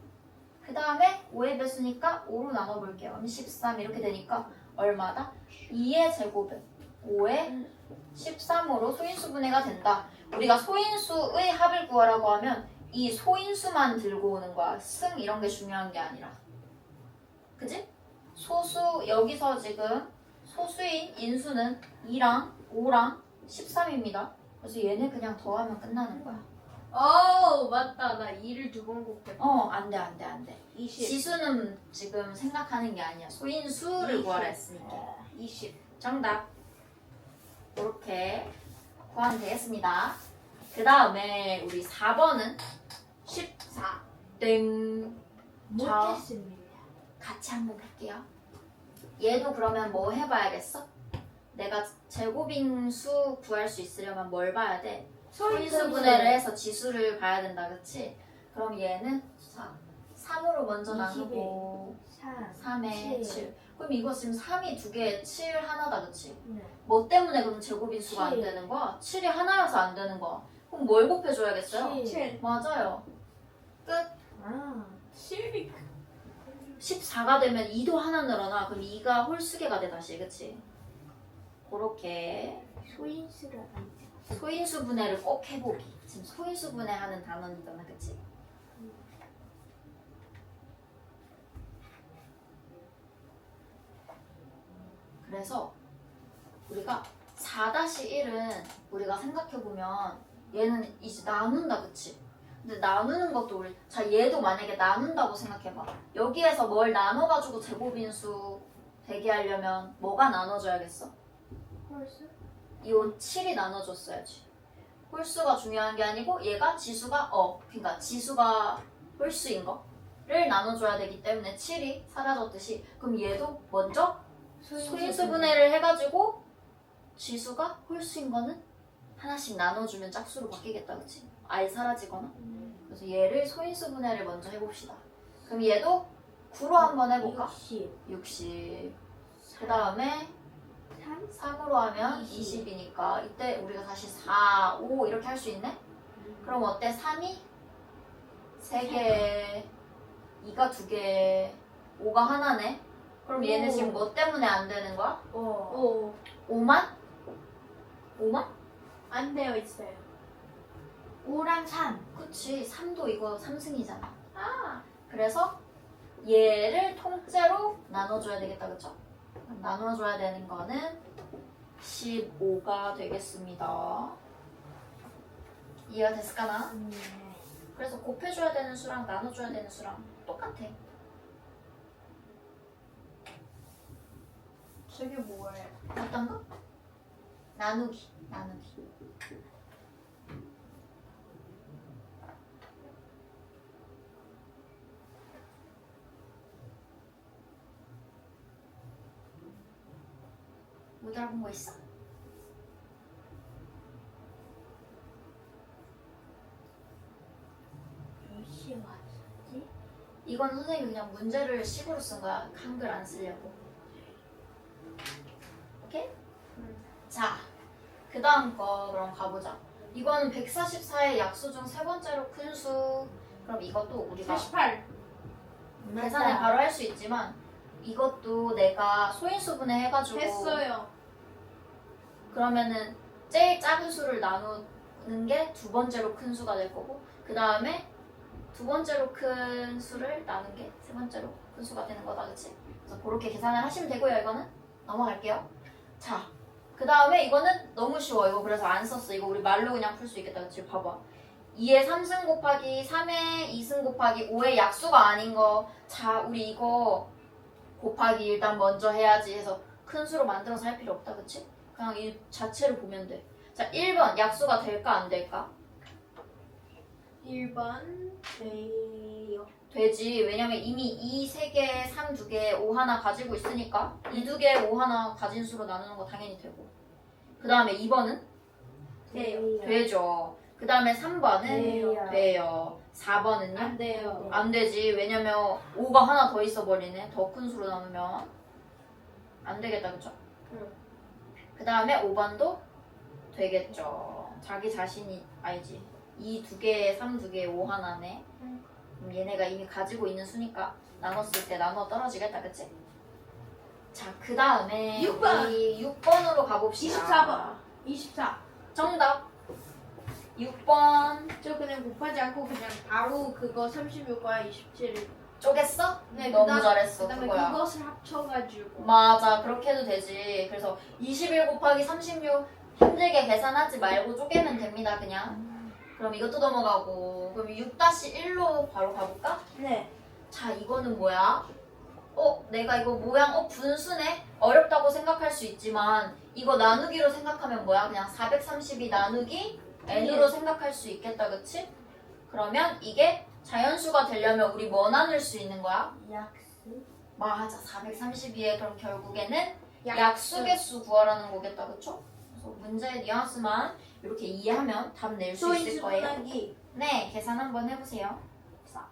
그 다음에 5의 배수니까 5로 나눠볼게요. 그럼 13 이렇게 되니까 얼마다? 2의 제곱은 5의 13으로 소인수분해가 된다. 우리가 소인수의 합을 구하라고 하면 이 소인수만 들고 오는 거야. 승 이런 게 중요한 게 아니라. 그지? 소수, 여기서 지금 소수인 인수는 2랑 5랑 13입니다. 그래서 얘네 그냥 더하면 끝나는 거야. 맞다. 나 2를 2번 곱했다. 안 돼. 20. 지수는 지금 생각하는 게 아니야. 소인수를 구하라 했으니까. 20. 정답. 이렇게 구하면 되겠습니다. 그 다음에 우리 4번은 14. 땡. 못했습니다. 같이 한번 볼게요. 얘도 그러면 뭐 해봐야겠어? 내가 제곱인 수 구할 수 있으려면 뭘 봐야 돼? 소인수 분해를 해서 지수를 봐야 된다, 그치? 그럼 얘는 3으로 먼저 21. 나누고 3에 7. 7. 그럼 이거 지금 3이 2개에 7 하나다, 그치? 네. 뭐 때문에 그럼 제곱인 수가 안 7. 되는 거야? 7이 하나여서 안 되는 거야. 그럼 뭘 곱해줘야겠어요? 7. 맞아요. 끝. 7이 14가 되면 2도 하나 늘어나. 그럼 2가 홀수계가 돼, 다시. 그치? 그렇게 소인수를 안 돼. 소인수 분해를 꼭 해보기. 지금 소인수 분해하는 단원이잖아, 그치? 그래서 우리가 4-1은 우리가 생각해보면 얘는 이제 나눈다, 그치? 근데 나누는 것도 얘도 만약에 나눈다고 생각해봐. 여기에서 뭘 나눠가지고 제곱인수 되게 하려면 뭐가 나눠져야겠어? 홀수? 이 7이 나눠줬어야지. 홀수가 중요한 게 아니고 얘가 지수가 그러니까 지수가 홀수인 거를 나눠줘야 되기 때문에 7이 사라졌듯이 그럼 얘도 먼저 소인수분해를 해가지고 지수가 홀수인 거는 하나씩 나눠주면 짝수로 바뀌겠다, 그치? 아예 사라지거나. 그래서 얘를 소인수분해를 먼저 해봅시다. 그럼 얘도 9로 한번 해볼까? 60. 그 다음에 3으로 하면 20이니까 이때 우리가 다시 4, 5 이렇게 할 수 있네? 그럼 어때? 3이 3개, 2가 2개, 5가 하나네? 그럼 얘는 지금 뭐 때문에 안 되는 거야? 5만? 5만? 안 되어 있어요. 5랑 3. 그치, 3도 이거 3승이잖아. 그래서 얘를 통째로 나눠줘야 되겠다, 그쵸? 그럼 나눠줘야 되는 거는 15가 되겠습니다. 이해가 됐을까나? 그래서 곱해줘야 되는 수랑 나눠줘야 되는 수랑 똑같아. 저게 뭐예요? 어떤 거? 나누기. 못 알아본 거 있어? 몇 시에 왔었지? 이건 선생님이 그냥 문제를 식으로 쓴 거야. 한글 안 쓰려고. 오케이? 자, 그 다음 거 그럼 가보자. 이거는 144의 약수 중 세 번째로 큰 수. 그럼 이것도 우리가 48. 계산을 바로 할 수 있지만 이것도 내가 소인수분해 해가지고 했어요. 그러면은 제일 작은 수를 나누는 게 두 번째로 큰 수가 될 거고 그 다음에 두 번째로 큰 수를 나눈 게 세 번째로 큰 수가 되는 거다, 그치? 그래서 그렇게 계산을 하시면 되고요. 이거는 넘어갈게요. 자, 그 다음에 이거는 너무 쉬워. 이거 그래서 안 썼어. 이거 우리 말로 그냥 풀 수 있겠다, 그치? 봐봐. 2의 3승 곱하기 3의 2승 곱하기 5의 약수가 아닌 거. 자, 우리 이거 곱하기 일단 먼저 해야지 해서 큰 수로 만들어서 할 필요 없다, 그치? 그냥 이 자체를 보면 돼. 자, 1번 약수가 될까 안 될까? 1번 돼요. 되지. 왜냐면 이미 2 3개, 3 2개, 5 하나 가지고 있으니까 2 2개, 5 하나 가진 수로 나누는 거 당연히 되고 그 다음에 2번은? 돼요. 되죠. 그 다음에 3번은? 돼요. 돼요. 4번은요? 안 돼요. 안 되지. 왜냐면 5가 하나 더 있어버리네. 더 큰 수로 나누면 안 되겠다, 그쵸? 응. 그 다음에 5번도 되겠죠. 자기 자신이 알지. 2 2개, 3 2개, 5 하나네. 그럼 얘네가 이미 가지고 있는 수니까 나눴을 때 나눠 떨어지겠다, 그치? 자, 그 다음에 6번. 우리 6번으로 가봅시다. 24번. 24. 정답. 6번 저 그냥 곱하지 않고 그냥 바로 그거 36과 27을 쪼갰어? 네, 너무 잘했어. 그다음에 그거야. 그것을 합쳐가지고 맞아, 그렇게 해도 되지. 그래서 21 곱하기 36 힘들게 계산하지 말고 쪼개면 됩니다, 그냥. 그럼 이것도 넘어가고. 그럼 6-1로 바로 가볼까? 네. 자, 이거는 뭐야? 내가 이거 모양, 분수네? 어렵다고 생각할 수 있지만, 이거 나누기로 생각하면 뭐야? 그냥 432 나누기 n으로 생각할 수 있겠다, 그치? 그러면 이게 자연수가 되려면 우리 뭐 나눌 수 있는 거야? 약수. 맞아, 432에 그럼 결국에는 약수개수 구하라는 거겠다, 그쵸? 그래서 문제의 뉘앙스만 이렇게 이해하면 답 낼 수 있을 거예요. 소인수분하기. 네, 계산 한번 해보세요. 자,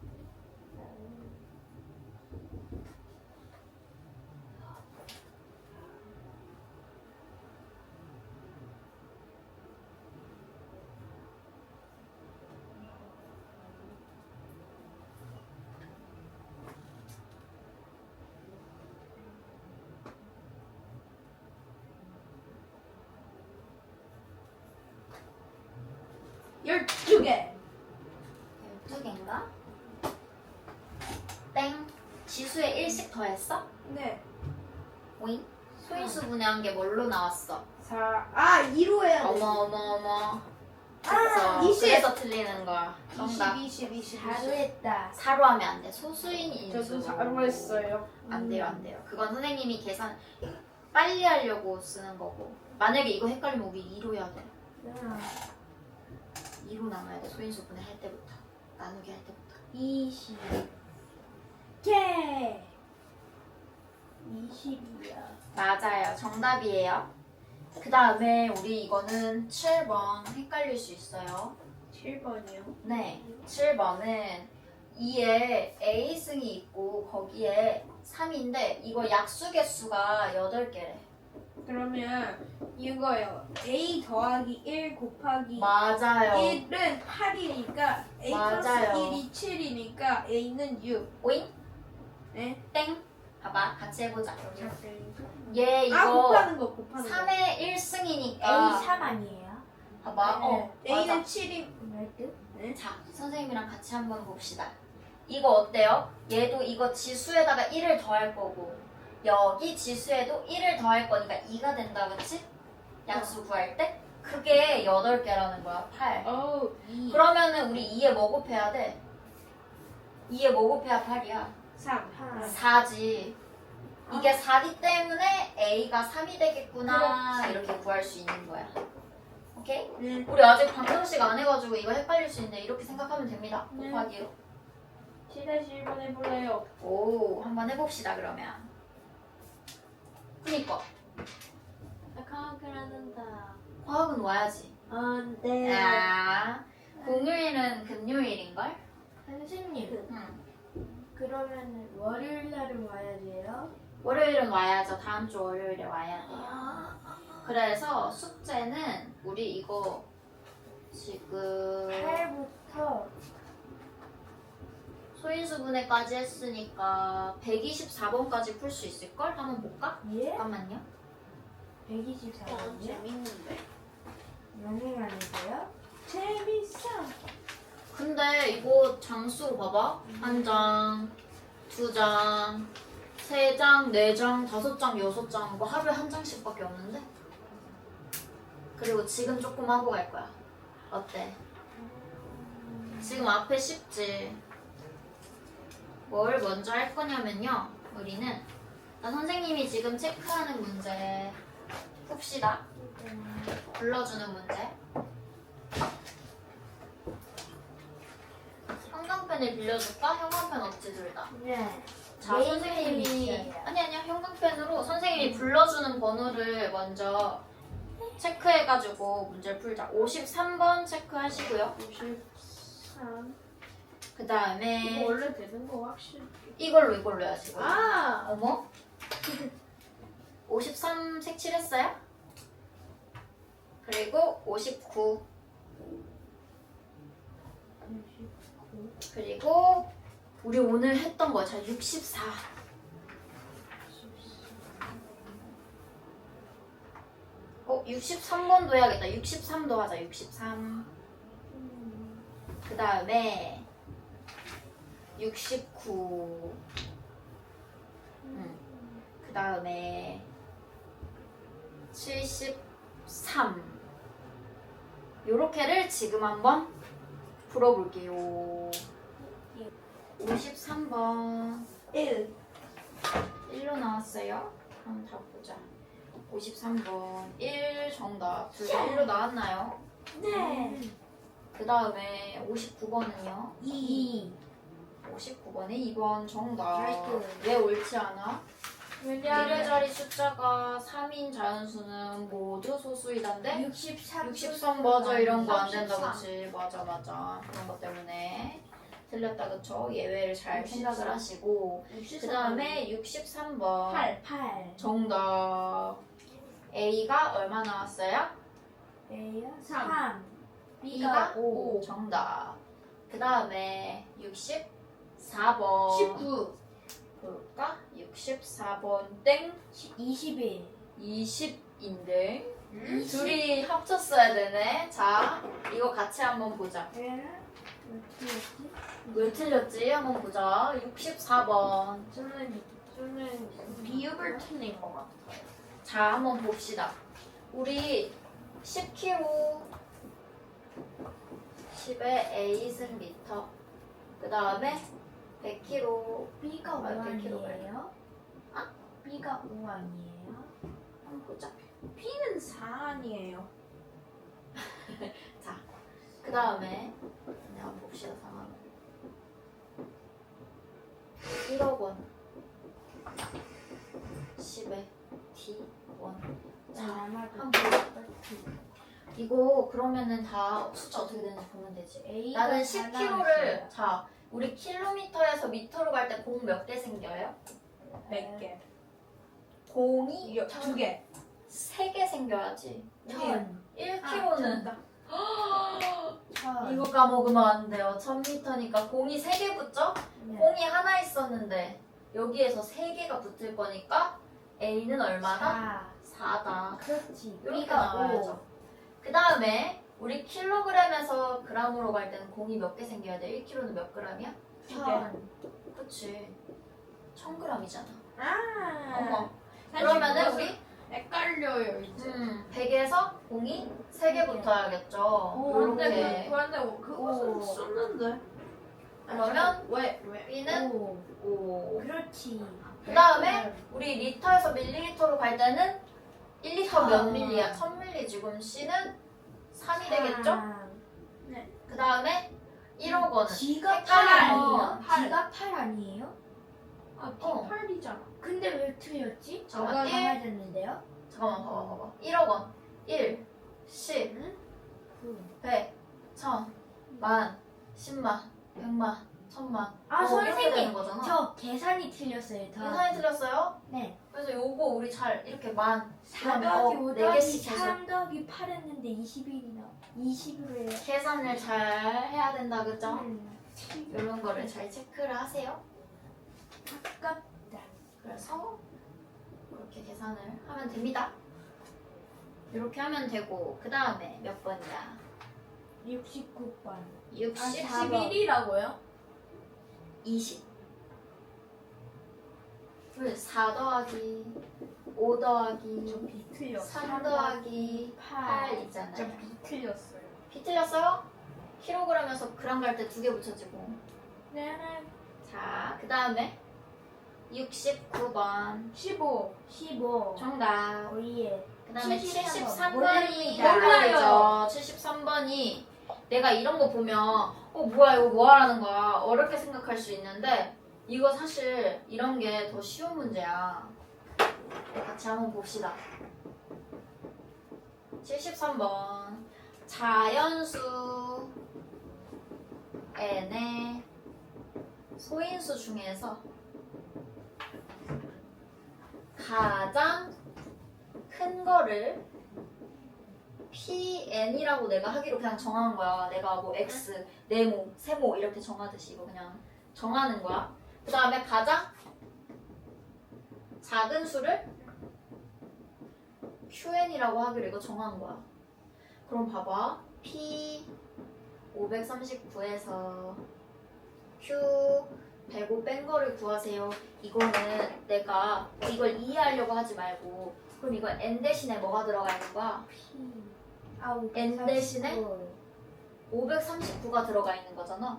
12개. 12개인가? 땡. 지수에 1씩 더했어? 네. 오잉? 소인수 분해한 게 뭘로 나왔어? 2로 해야 돼. 어머. 아, 그래서, 20. 그래서 틀리는 거야. 정답. 20. 잘했다. 사로 하면 안 돼. 소수인 인수. 저도 4로 했어요. 안 돼요. 그건 선생님이 계산 빨리 하려고 쓰는 거고. 만약에 이거 헷갈리면 우리 2로 해야 돼. 2로 나눠야 돼. 소인수분해 할 때부터. 나누기 할 때부터. 20. 개. 20이야. 맞아요. 정답이에요. 그 다음에 우리 이거는 7번 헷갈릴 수 있어요. 7번이요. 네. 7번은 2에 A승이 있고 거기에 3인데 이거 약수 개수가 8개래. 그러면 이거요. A 더하기 1 곱하기 맞아요. 1은 8이니까 A 맞아요. 플러스 1이 7이니까 A는 6. 오잉? 네? 땡. 봐봐. 같이 해보자. 작으니까. 얘 이거 아 곱하는 거 곱하는 거. 3의 1승이니까 A3 아니에요? 봐봐. 맞아. A는 7이 왜? 네? 자, 선생님이랑 같이 한번 봅시다. 이거 어때요? 얘도 이거 지수에다가 1을 더할 거고 여기 지수에도 1을 더할 거니까 2가 된다, 그치? 약수 구할 때? 그게 8개라는 거야, 8. 어우 2. 그러면은 우리 2에 뭐 곱해야 돼? 2에 뭐 곱해야 8이야? 3. 4지. 이게 4기 때문에 A가 3이 되겠구나. 그렇지. 이렇게 구할 수 있는 거야. 오케이? 네. 우리 아직 방정식 안 해가지고 이거 헷갈릴 수 있는데 이렇게 생각하면 됩니다. 네. 곱하기로. 7-1번 해볼래요. 오, 한번 해봅시다 그러면. 그니까 과학을 한다. 과학은 와야지. 네. 아, 공휴일은 금요일인걸? 선생님, 응. 그러면 월요일 날은 와야 돼요? 월요일은 와야죠. 다음 주 월요일에 와야 돼요. 그래서 숙제는 우리 이거 지금 8부터 소인수분해까지 했으니까 124번까지 풀 수 있을걸? 한번 볼까? 예? 잠깐만요. 124번이요? 재밌는데. 연행 아니고요? 재밌어. 근데 이거 장수 봐봐. 한 장, 두 장, 세 장, 네 장, 다섯 장, 여섯 장. 뭐 하루에 한 장씩밖에 없는데? 그리고 지금 조금 하고 갈 거야. 어때? 지금 앞에 쉽지? 뭘 먼저 할 거냐면요. 우리는 선생님이 지금 체크하는 문제 풉시다. 불러주는 문제. 형광펜을 빌려줄까? 형광펜 없지 둘 다. 네. 자, 메인 선생님이 있어요. 아니야 형광펜으로 선생님이 불러주는 번호를 먼저 체크해가지고 문제를 풀자. 53번 체크하시고요. 53. 그 다음에 원래 되는 거 확실히. 이걸로 해야지. 이걸로. 아! 어머? 53 색칠했어요? 그리고 59 그리고 우리 오늘 했던 거 자 64 63번도 해야겠다. 63도 하자. 63 그 다음에 69 그 다음에 73 요렇게를 지금 한번 풀어볼게요. 53번 1. 1로 나왔어요. 한번 다 보자. 53번 1 정답. 둘 다 1로 나왔나요? 네. 그 다음에 59번은요? 2. 59번에 2번 정답. 라이트. 왜 옳지 않아? 왜냐면 1의 숫자가 3인 자연수는 모두 소수이던데 63. 63 맞아. 이런 거 안 된다 그치? 맞아 그런 것 때문에 틀렸다 그쵸? 예외를 잘 63. 생각을 하시고 그 다음에 63번 8. 정답. A가 얼마 나왔어요? A요? 3. 3. B가 5. 정답. 그 다음에 64번 19. 볼까? 64번 땡 21. 20인데 20. 둘이 합쳤어야 되네. 자, 이거 같이 한번 보자. 왜? 어떻게 왜 틀렸지? 한번 보자. 64번. 저는 비읍을 틀린 것 같아요. 자, 한번 봅시다. 우리 10kg 10에 A승 미터. 그 다음에 100kg. B가 5 100kg 아니에요? 아? B가 5 아니에요? 한번 보자. P는 4 아니에요. 자, 그 다음에 한번 봅시다. 상황을. 1억 원 10에 D1. 자, 한번 볼까? 이거 그러면은 다 숫자 어떻게 되는지 보면 되지. 나는 10km를 자 우리 킬로미터에서 미터로 갈 때 공 몇 개 생겨요? 100개. 공이 2개. 3개 생겨야지. 천. 1km는 천. 이거 까먹으면 안 돼요. 1000m니까 공이 3개 붙죠? 네. 공이 하나 있었는데 여기에서 3개가 붙을 거니까 A는 얼마나? 4다. 그렇지. 이렇게 B가 나와야죠. 그 다음에 우리 킬로그램에서 그램으로 갈 때는 공이 몇 개 생겨야 돼? 1kg는 몇 g이야? 1000. 그치. 1000g이잖아. 아. 어머. 그러면은 우리 헷갈려요 이제. 100에서 공이 3개 붙어야겠죠. 이렇게. 그런데 그것은 오. 썼는데. 그러면 왜? B는 5. 그렇지. 그 다음에 우리 리터에서 밀리리터로 갈 때는 1리터 몇 밀리야? 1000밀리 지금 C는 3이 되겠죠? 그 다음에 1억 원은 G가 8 헷갈려요. 아니에요? 팔. G가 8 아니에요? 아, 어. D8이잖아. 근데 왜 틀렸지? 잠깐만, 저가 1. 맞았는데요? 잠깐만 봐봐 1억 원 1, 10, 100, 1000, 만, 10만, 100만, 1000만 아, 이렇게 선생님! 되는 거잖아. 저 계산이 틀렸어요. 계산이 틀렸어요? 네. 그래서 요거 우리 잘 이렇게 만 4 그다음에 더하기 5 네 더하기 개씩 해서 3 더하기 8 했는데 21이나 20으로 해요. 계산을 잘 해야 된다 그죠? 이런 거를 잘 체크를 하세요. 아깝다. 그래서 그렇게 계산을 하면 됩니다. 이렇게 하면 되고 그 다음에 몇 번이야? 69번. 60, 11이라고요? 20. 왜 4 더하기 5 더하기 비틀렸어. 3 더하기 8 진짜 있잖아요. 비틀렸어요. 비 틀렸어요? 킬로그램에서 그램 갈 때 2개 붙여지고. 네. 자, 그 다음에 69번 15. 15. 정답. 오예. 그 다음에 73 73번이 몰라요. 몰라요. 73번이 내가 이런 거 보면 뭐야 이거 뭐 하라는 거야 어렵게 생각할 수 있는데 이거 사실 이런 게 더 쉬운 문제야. 같이 한번 봅시다. 73번 자연수 n의 소인수 중에서 가장 큰 거를 PN이라고 내가 하기로 그냥 정한 거야. 내가 뭐 X, 네모, 세모 이렇게 정하듯이 이거 그냥 정하는 거야. 그 다음에 가장 작은 수를 QN이라고 하기로 이거 정한 거야. 그럼 봐봐. P 539에서 Q 105 뺀 거를 구하세요. 이거는 내가 이걸 이해하려고 하지 말고 그럼 이거 N 대신에 뭐가 들어가 있는 거야? N 대신에 539가 들어가 있는 거잖아.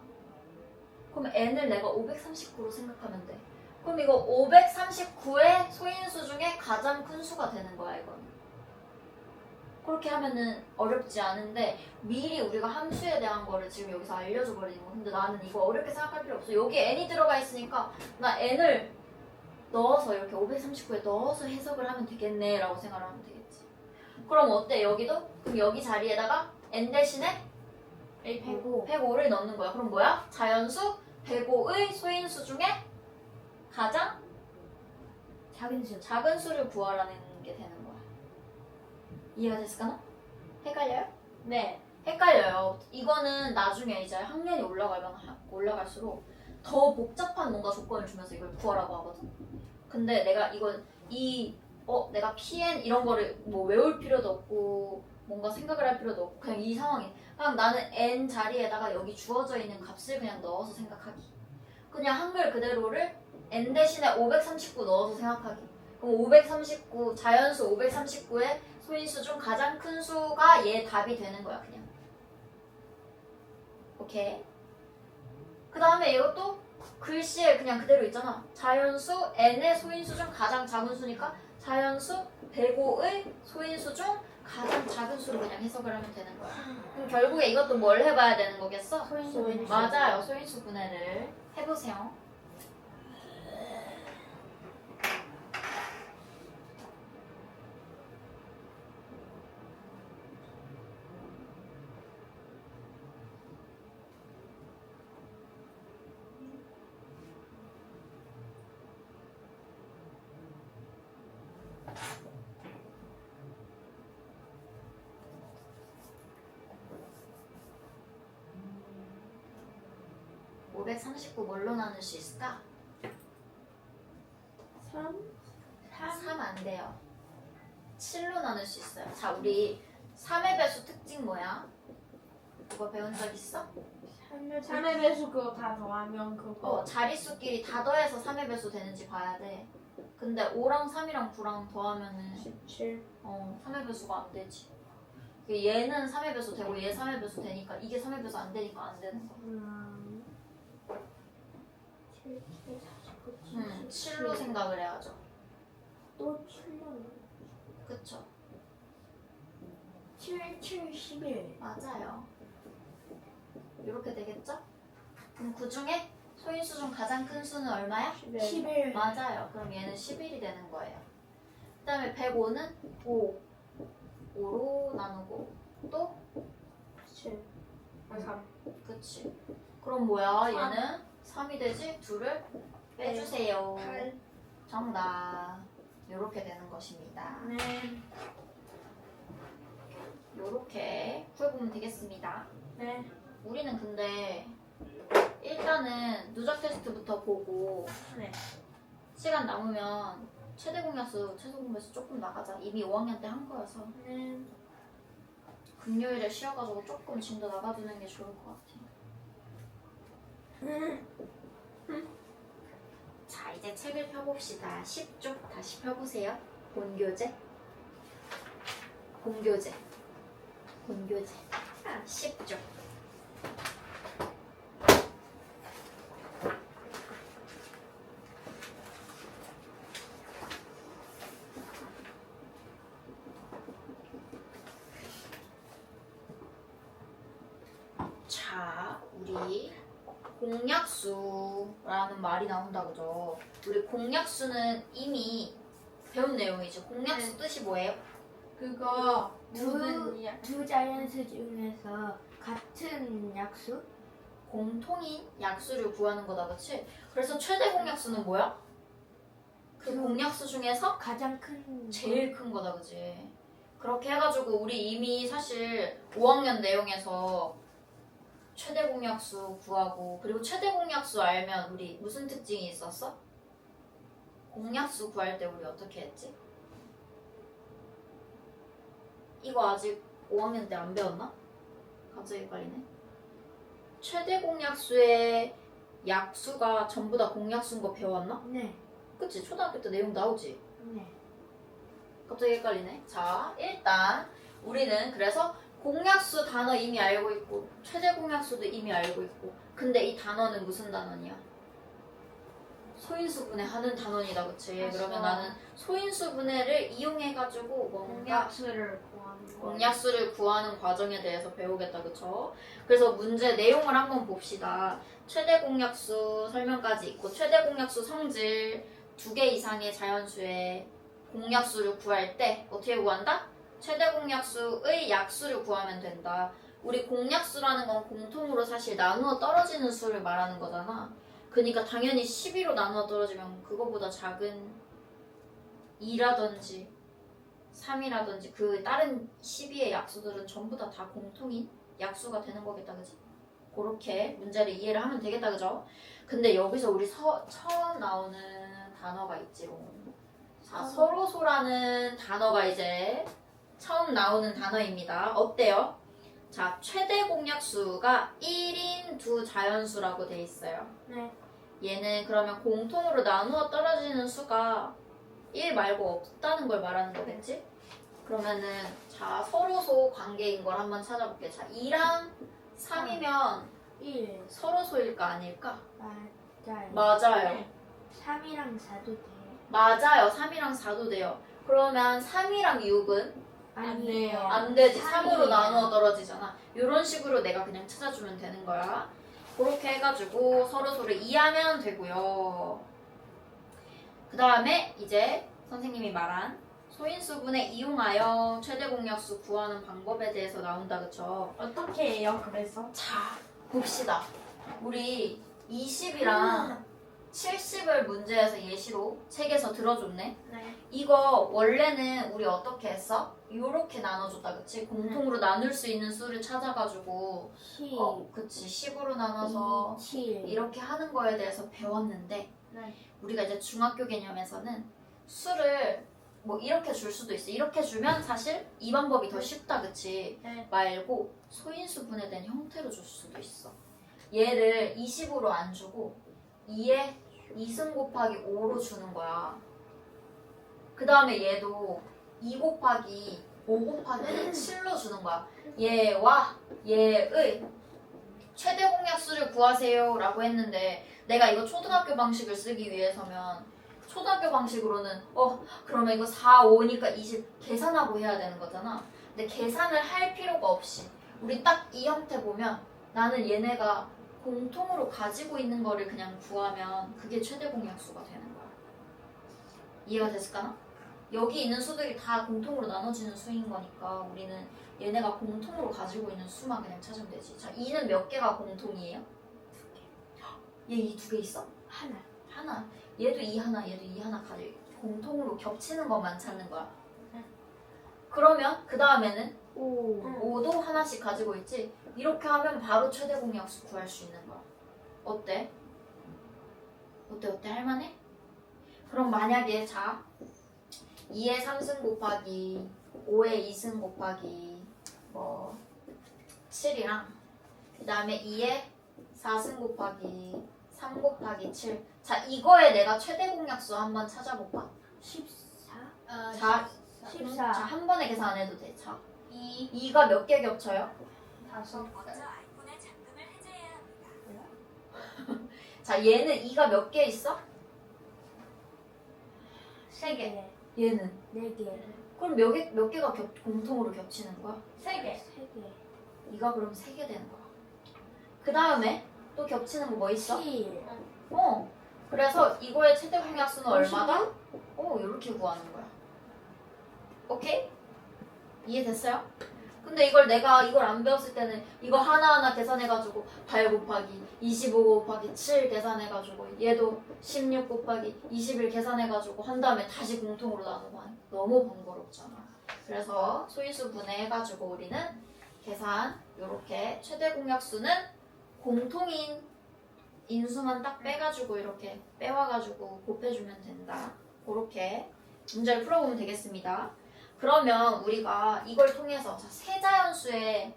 그럼 N을 내가 539로 생각하면 돼. 그럼 이거 539의 소인수 중에 가장 큰 수가 되는 거야, 이건. 그렇게 하면은 어렵지 않은데 미리 우리가 함수에 대한 거를 지금 여기서 알려줘 버리는 거. 근데 나는 이거 어렵게 생각할 필요 없어. 여기 N이 들어가 있으니까 나 N을 넣어서 이렇게 539에 넣어서 해석을 하면 되겠네 라고 생각을 하면 되겠지. 그럼 어때 여기도? 그럼 여기 자리에다가 N 대신에 105. 105를 넣는 거야. 그럼 뭐야? 자연수 105의 소인수 중에 가장 작은 수. 작은 수를 구하라는 게 되는 거야. 이해가 됐을까나? 헷갈려요? 네. 헷갈려요. 이거는 나중에 이제 학년이 올라갈수록 더 복잡한 뭔가 조건을 주면서 이걸 구하라고 하거든. 근데 내가 내가 PN 이런 거를 뭐 외울 필요도 없고 뭔가 생각을 할 필요도 없고 그냥 이 상황에 그냥 나는 N 자리에다가 여기 주어져 있는 값을 그냥 넣어서 생각하기. 그냥 한글 그대로를 N 대신에 539 넣어서 생각하기. 그럼 539 자연수 539의 소인수 중 가장 큰 수가 얘 답이 되는 거야 그냥. 오케이. 그 다음에 이것도 글씨에 그냥 그대로 있잖아. 자연수 n의 소인수 중 가장 작은 수니까 자연수 105의 소인수 중 가장 작은 수로 그냥 해석을 하면 되는 거야. 그럼 결국에 이것도 뭘 해봐야 되는 거겠어? 소인수 분해. 맞아요. 소인수 분해를 해보세요. (539) 뭘로 나눌 수 있을까? 3? 3 안 돼요. 7로 나눌 수 있어요. 자, 우리 3의 배수 특징 뭐야? 그거 배운 적 있어? 3의 배수 그거 다 더하면 그거 자릿수끼리 다 더해서 3의 배수 되는지 봐야 돼. 근데 5랑 3이랑 9랑 더하면은 17 3의 배수가 안 되지. 얘는 3의 배수 되고 얘 3의 배수 되니까 이게 3의 배수 안 되니까 안 되는 거야. 7, 49, 7로 생각을 해야죠. 또 7로. 그쵸? 7, 7, 11. 맞아요. 이렇게 되겠죠? 그럼 그 중에 소인수 중 가장 큰 수는 얼마야? 11. 맞아요. 그럼 얘는 11이 되는 거예요. 그 다음에 105는 5로 나누고 또 7 3 그치. 그럼 뭐야? 얘는 3이 되지? 2를 빼주세요. 8 정답. 이렇게 되는 것입니다. 네. 이렇게 풀어보면 되겠습니다. 네. 우리는 근데 일단은 누적 테스트부터 보고 네. 시간 남으면 최대 공약수, 최소 공배수 조금 나가자. 이미 5학년 때 한 거여서 네. 금요일에 쉬어가지고 조금 진도 나가주는 게 좋을 것 같아요. 자, 이제 책을 펴봅시다. 10쪽 다시 펴보세요. 본교재. 본교재. 본교재. 10쪽. 자, 우리 공약수라는 말이 나온다 그죠? 우리 공약수는 이미 배운 내용이죠. 공약수 뜻이 뭐예요? 그거 모든 두 자연수 중에서 같은 약수? 공통인 약수를 구하는 거다, 그치? 그래서 최대 공약수는 뭐야? 그 공약수 중에서 가장 큰 제일 큰 거다, 그치? 그렇게 해가지고 우리 이미 사실 5학년 내용에서 최대 공약수 구하고, 그리고 최대 공약수 알면 우리 무슨 특징이 있었어? 공약수 구할 때 우리 어떻게 했지? 이거 아직 5학년 때 안 배웠나? 갑자기 헷갈리네. 최대 공약수의 약수가 전부 다 공약수인 거 배웠나? 네. 그치? 초등학교 때 내용 나오지? 네. 갑자기 헷갈리네. 자, 일단 우리는 그래서 공약수 단어 이미 알고 있고 최대 공약수도 이미 알고 있고, 근데 이 단어는 무슨 단원이야? 소인수 분해하는 단원이다, 그치? 맞아. 그러면 나는 소인수 분해를 이용해가지고 뭔가 공약수를 구하는 거. 공약수를 구하는 과정에 대해서 배우겠다, 그쵸? 그래서 문제 내용을 한번 봅시다. 최대 공약수 설명까지 있고, 최대 공약수 성질 2개 이상의 자연수의 공약수를 구할 때 어떻게 구한다? 최대 공약수의 약수를 구하면 된다. 우리 공약수라는 건 공통으로 사실 나누어 떨어지는 수를 말하는 거잖아. 그러니까 당연히 12로 나누어 떨어지면 그거보다 작은 2라든지 3이라든지 그 다른 12의 약수들은 전부 다 공통인 약수가 되는 거겠다, 그지? 그렇게 문제를 이해를 하면 되겠다, 그죠? 근데 여기서 우리 처음 나오는 단어가 있지롱. 자, 서로소라는 단어가 이제 처음 나오는 단어입니다. 어때요? 자, 최대 공약수가 1인 두 자연수라고 돼 있어요. 네. 얘는 그러면 공통으로 나누어 떨어지는 수가 1 말고 없다는 걸 말하는 거겠지? 그러면은 자, 서로소 관계인 걸 한번 찾아볼게. 자, 2랑 3이면 1. 서로소일까 아닐까? 맞아요. 맞아요. 3이랑 4도 돼요. 맞아요. 3이랑 4도 돼요. 그러면 3이랑 6은 아니에요. 안 되지. 3으로 삼이에요. 나누어 떨어지잖아. 이런 식으로 내가 그냥 찾아주면 되는 거야. 그렇게 해가지고 서로 이해하면 되고요. 그 다음에 이제 선생님이 말한 소인수분해 이용하여 최대 공약수 구하는 방법에 대해서 나온다, 그쵸? 어떻게 해요? 그래서 자, 봅시다. 우리 20이랑 70을 문제에서 예시로 책에서 들어줬네. 네. 이거 원래는 우리 어떻게 했어? 요렇게 나눠줬다, 그치? 공통으로 나눌 수 있는 수를 찾아가지고 10, 그치, 10으로 나눠서 7 이렇게 하는 거에 대해서 배웠는데 네. 우리가 이제 중학교 개념에서는 수를 뭐 이렇게 줄 수도 있어. 이렇게 주면 사실 이 방법이 더 쉽다, 그치? 네. 말고 소인수 분해된 형태로 줄 수도 있어. 얘를 20으로 안 주고 2에 2승 곱하기 5로 주는 거야. 그 다음에 얘도 2 곱하기 5 곱하기 7로 주는 거야. 얘와 얘의 최대 공약수를 구하세요 라고 했는데 내가 이거 초등학교 방식을 쓰기 위해서면 초등학교 방식으로는 그러면 이거 4, 5니까 20 계산하고 해야 되는 거잖아. 근데 계산을 할 필요가 없이 우리 딱 이 형태 보면 나는 얘네가 공통으로 가지고 있는 거를 그냥 구하면 그게 최대 공약수가 되는 거야. 이해가 됐을까나? 여기 있는 수들이 다 공통으로 나눠지는 수인 거니까 우리는 얘네가 공통으로 가지고 있는 수만 그냥 찾으면 되지. 자, 2는 몇 개가 공통이에요? 2개. 얘 2 두 개 있어? 하나. 하나. 얘도 2 하나, 얘도 2 하나 가지고 공통으로 겹치는 것만 찾는 거야. 그러면 그 다음에는 5 5도 하나씩 가지고 있지? 이렇게 하면 바로 최대 공약수 구할 수 있는 거야. 어때? 어때? 할만해? 그럼 만약에 자 2에 3승 곱하기 5에 2승 곱하기 뭐 7이랑 그 다음에 2에 4승 곱하기 3 곱하기 7. 자, 이거에 내가 최대 공약수 한번 찾아볼까? 14 자, 14 자, 한 번에 계산 안 해도 돼. 자, 2가 몇 개 겹쳐요? 5 자, 얘는 2가 몇 개 있어? 3개 얘는 4개 그럼 몇 개가 공통으로 겹치는 거야? 3개. 3개 2가 그럼 3개 되는 거야. 그 다음에 또 겹치는 거 뭐 있어? 7 그래서 이거의 최대 공약수는 얼마다? 이렇게 구하는 거야. 오케이? 이해됐어요? 근데 내가 이걸 안 배웠을 때는 이거 하나하나 계산해가지고 8 곱하기 25 곱하기 7 계산해가지고 얘도 16 곱하기 21 계산해가지고 한 다음에 다시 공통으로 나누고 하니 너무 번거롭잖아. 그래서 소인수 분해해가지고 우리는 계산 요렇게 최대 공약수는 공통인 인수만 딱 빼가지고 이렇게 빼와가지고 곱해주면 된다. 그렇게 문제를 풀어보면 되겠습니다. 그러면 우리가 이걸 통해서 세자연수의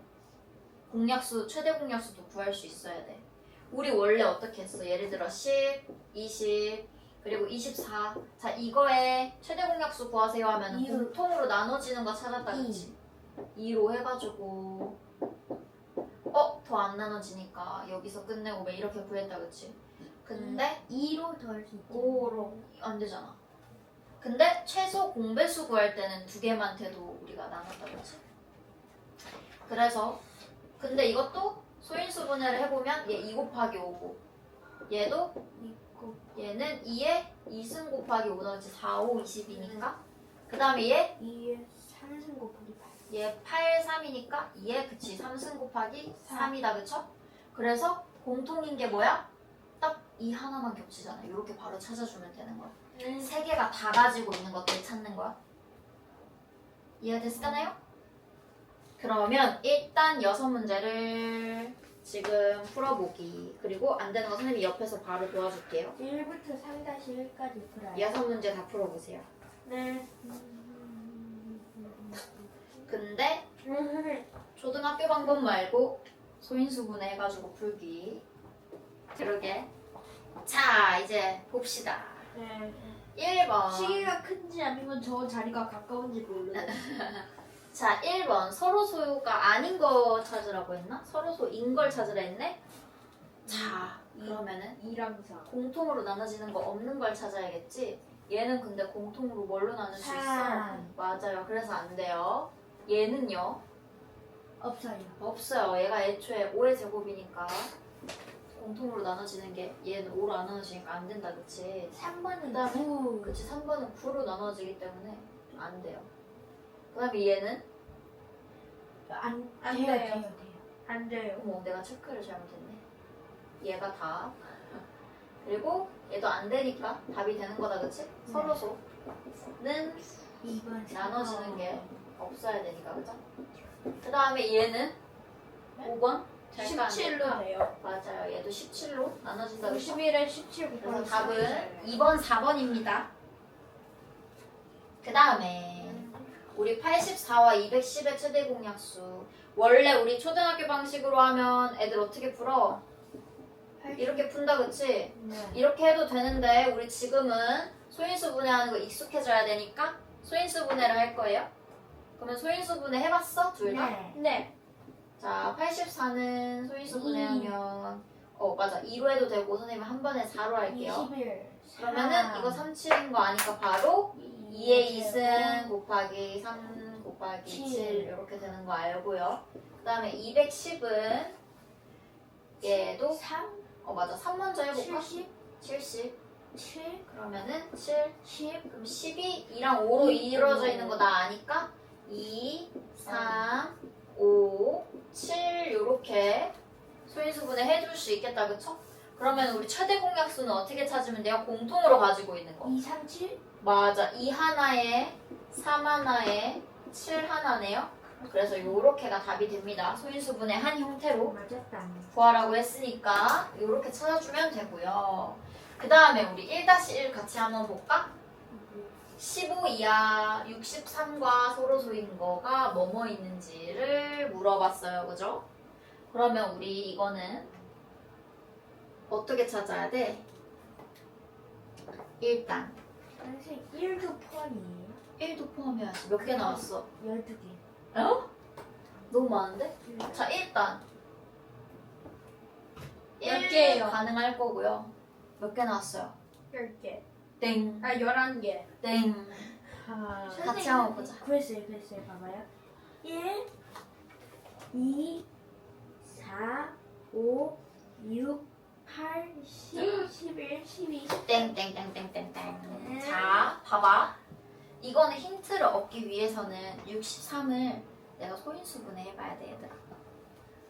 공약수, 최대 공약수도 구할 수 있어야 돼. 우리 원래 어떻게 했어? 예를 들어 10, 20, 그리고 24. 자, 이거에 최대 공약수 구하세요 하면 이로. 공통으로 나눠지는 거 찾았다, 그치? 2로 해가지고 더 안 나눠지니까 여기서 끝내고 왜 이렇게 구했다, 그치? 근데 2로 더할 수 있죠 5로 안 되잖아. 근데 최소 공배수 구할 때는 2개만 돼도 우리가 나눴다, 그치? 그래서 근데 이것도 소인수 분해를 해보면 얘 2 곱하기 5고 얘도 얘는 2에 2승 곱하기 5 넣었지. 4, 5, 20이니까 그 다음에 얘 2에 3승 곱하기 8 얘 8, 3이니까 2에 그치 3승 곱하기 3이다, 그쵸? 그래서 공통인 게 뭐야? 딱 이 하나만 겹치잖아. 이렇게 바로 찾아주면 되는 거야. 세 개가 다 가지고 있는 것들 찾는 거야. 이해가 됐을까요? 그러면 일단 6문제를 지금 풀어보기. 그리고 안 되는 거 선생님이 옆에서 바로 도와줄게요. 1부터 3-1까지 풀어요 6문제 다 풀어보세요. 네. 근데 초등학교 방법 말고 소인수 분해해가지고 풀기. 그러게. 자, 이제 봅시다. 네. 1번. 시계가 큰지 아니면 저 자리가 가까운지 모르겠어요 자, 1번. 서로 소유가 아닌 거 찾으라고 했나? 서로 소인 걸 찾으라 했네? 자, 그러면은 2랑 4 공통으로 나눠지는 거 없는 걸 찾아야겠지? 얘는 근데 공통으로 뭘로 나눌 수 있어? 3 맞아요. 그래서 안 돼요. 얘는요? 없어요. 없어요. 얘가 애초에 5의 제곱이니까 공통으로 나눠지는 게 얘는 5로 안 나눠지니까 안 된다, 그치? 3번은 그다음에 9. 그치, 3번은 9로 나눠지기 때문에 안 돼요. 그 다음에 얘는? 안 돼요, 돼요. 돼요, 돼요. 안 돼요. 어머, 내가 체크를 잘못했네. 얘가 답. 그리고 얘도 안 되니까 답이 되는 거다, 그치? 서로소는 2번 나눠지는 게 없어야 되니까, 그죠? 그 다음에 얘는 5번? 17로 돼요. 맞아요. 얘도 17로 나눠진다, 그쵸? 51에 17 그래서 곱하기 답은 2번, 4번입니다. 그 다음에 우리 84와 210의 최대 공약수. 원래 우리 초등학교 방식으로 하면 애들 어떻게 풀어? 이렇게 푼다, 그치? 네. 이렇게 해도 되는데 우리 지금은 소인수 분해하는 거 익숙해져야 되니까 소인수 분해를 할 거예요. 그러면 소인수 분해 해봤어? 둘 다? 네. 네. 자, 84는 소인수 분해하면 맞아. 2로 해도 되고 선생님 한 번에 4로 할게요. 21. 그러면은 이거 37인 거 아니까 바로 2의 2승 곱하기 3 곱하기 7 이렇게 되는 거 알고요. 그 다음에 210은 얘도 3, 맞아. 3 먼저 해볼까? 70, 70 7, 그러면은 7 10, 그럼 12 2랑 5로 이루어져 있는 거 나 아니까 2 3 5 7 요렇게 소인수분해 해줄 수 있겠다, 그쵸? 그러면 우리 최대 공약수는 어떻게 찾으면 돼요? 공통으로 가지고 있는 거. 2, 3, 7. 맞아. 2 하나에 3 하나에 7 하나네요. 그래서 요렇게가 답이 됩니다. 소인수분해 한 형태로 맞았다. 구하라고 했으니까 요렇게 찾아주면 되고요. 그 다음에 우리 1-1 같이 한번 볼까? 15 이하 63과 서로소인 거가 뭐뭐 있는지를 물어봤어요. 그죠? 그러면 우리 이거는 어떻게 찾아야 돼? 일단 선생님 1도 포함이에요. 1도 포함해야지. 몇 개 나왔어? 12개. 어? 너무 많은데? 자, 일단 10 1 개예요. 가능할 거고요. 몇 개 나왔어요? 10개. 땡, 11개. 땡. 아, 같이 한번 보자. 그랬어요. 봐봐요. 1, 2, 4, 5, 6, 8, 10, 11, 12, 13. 땡땡땡땡땡땡. 자, 봐봐. 이거는 힌트를 얻기 위해서는 63을 내가 소인수분해 해봐야 돼, 얘들아.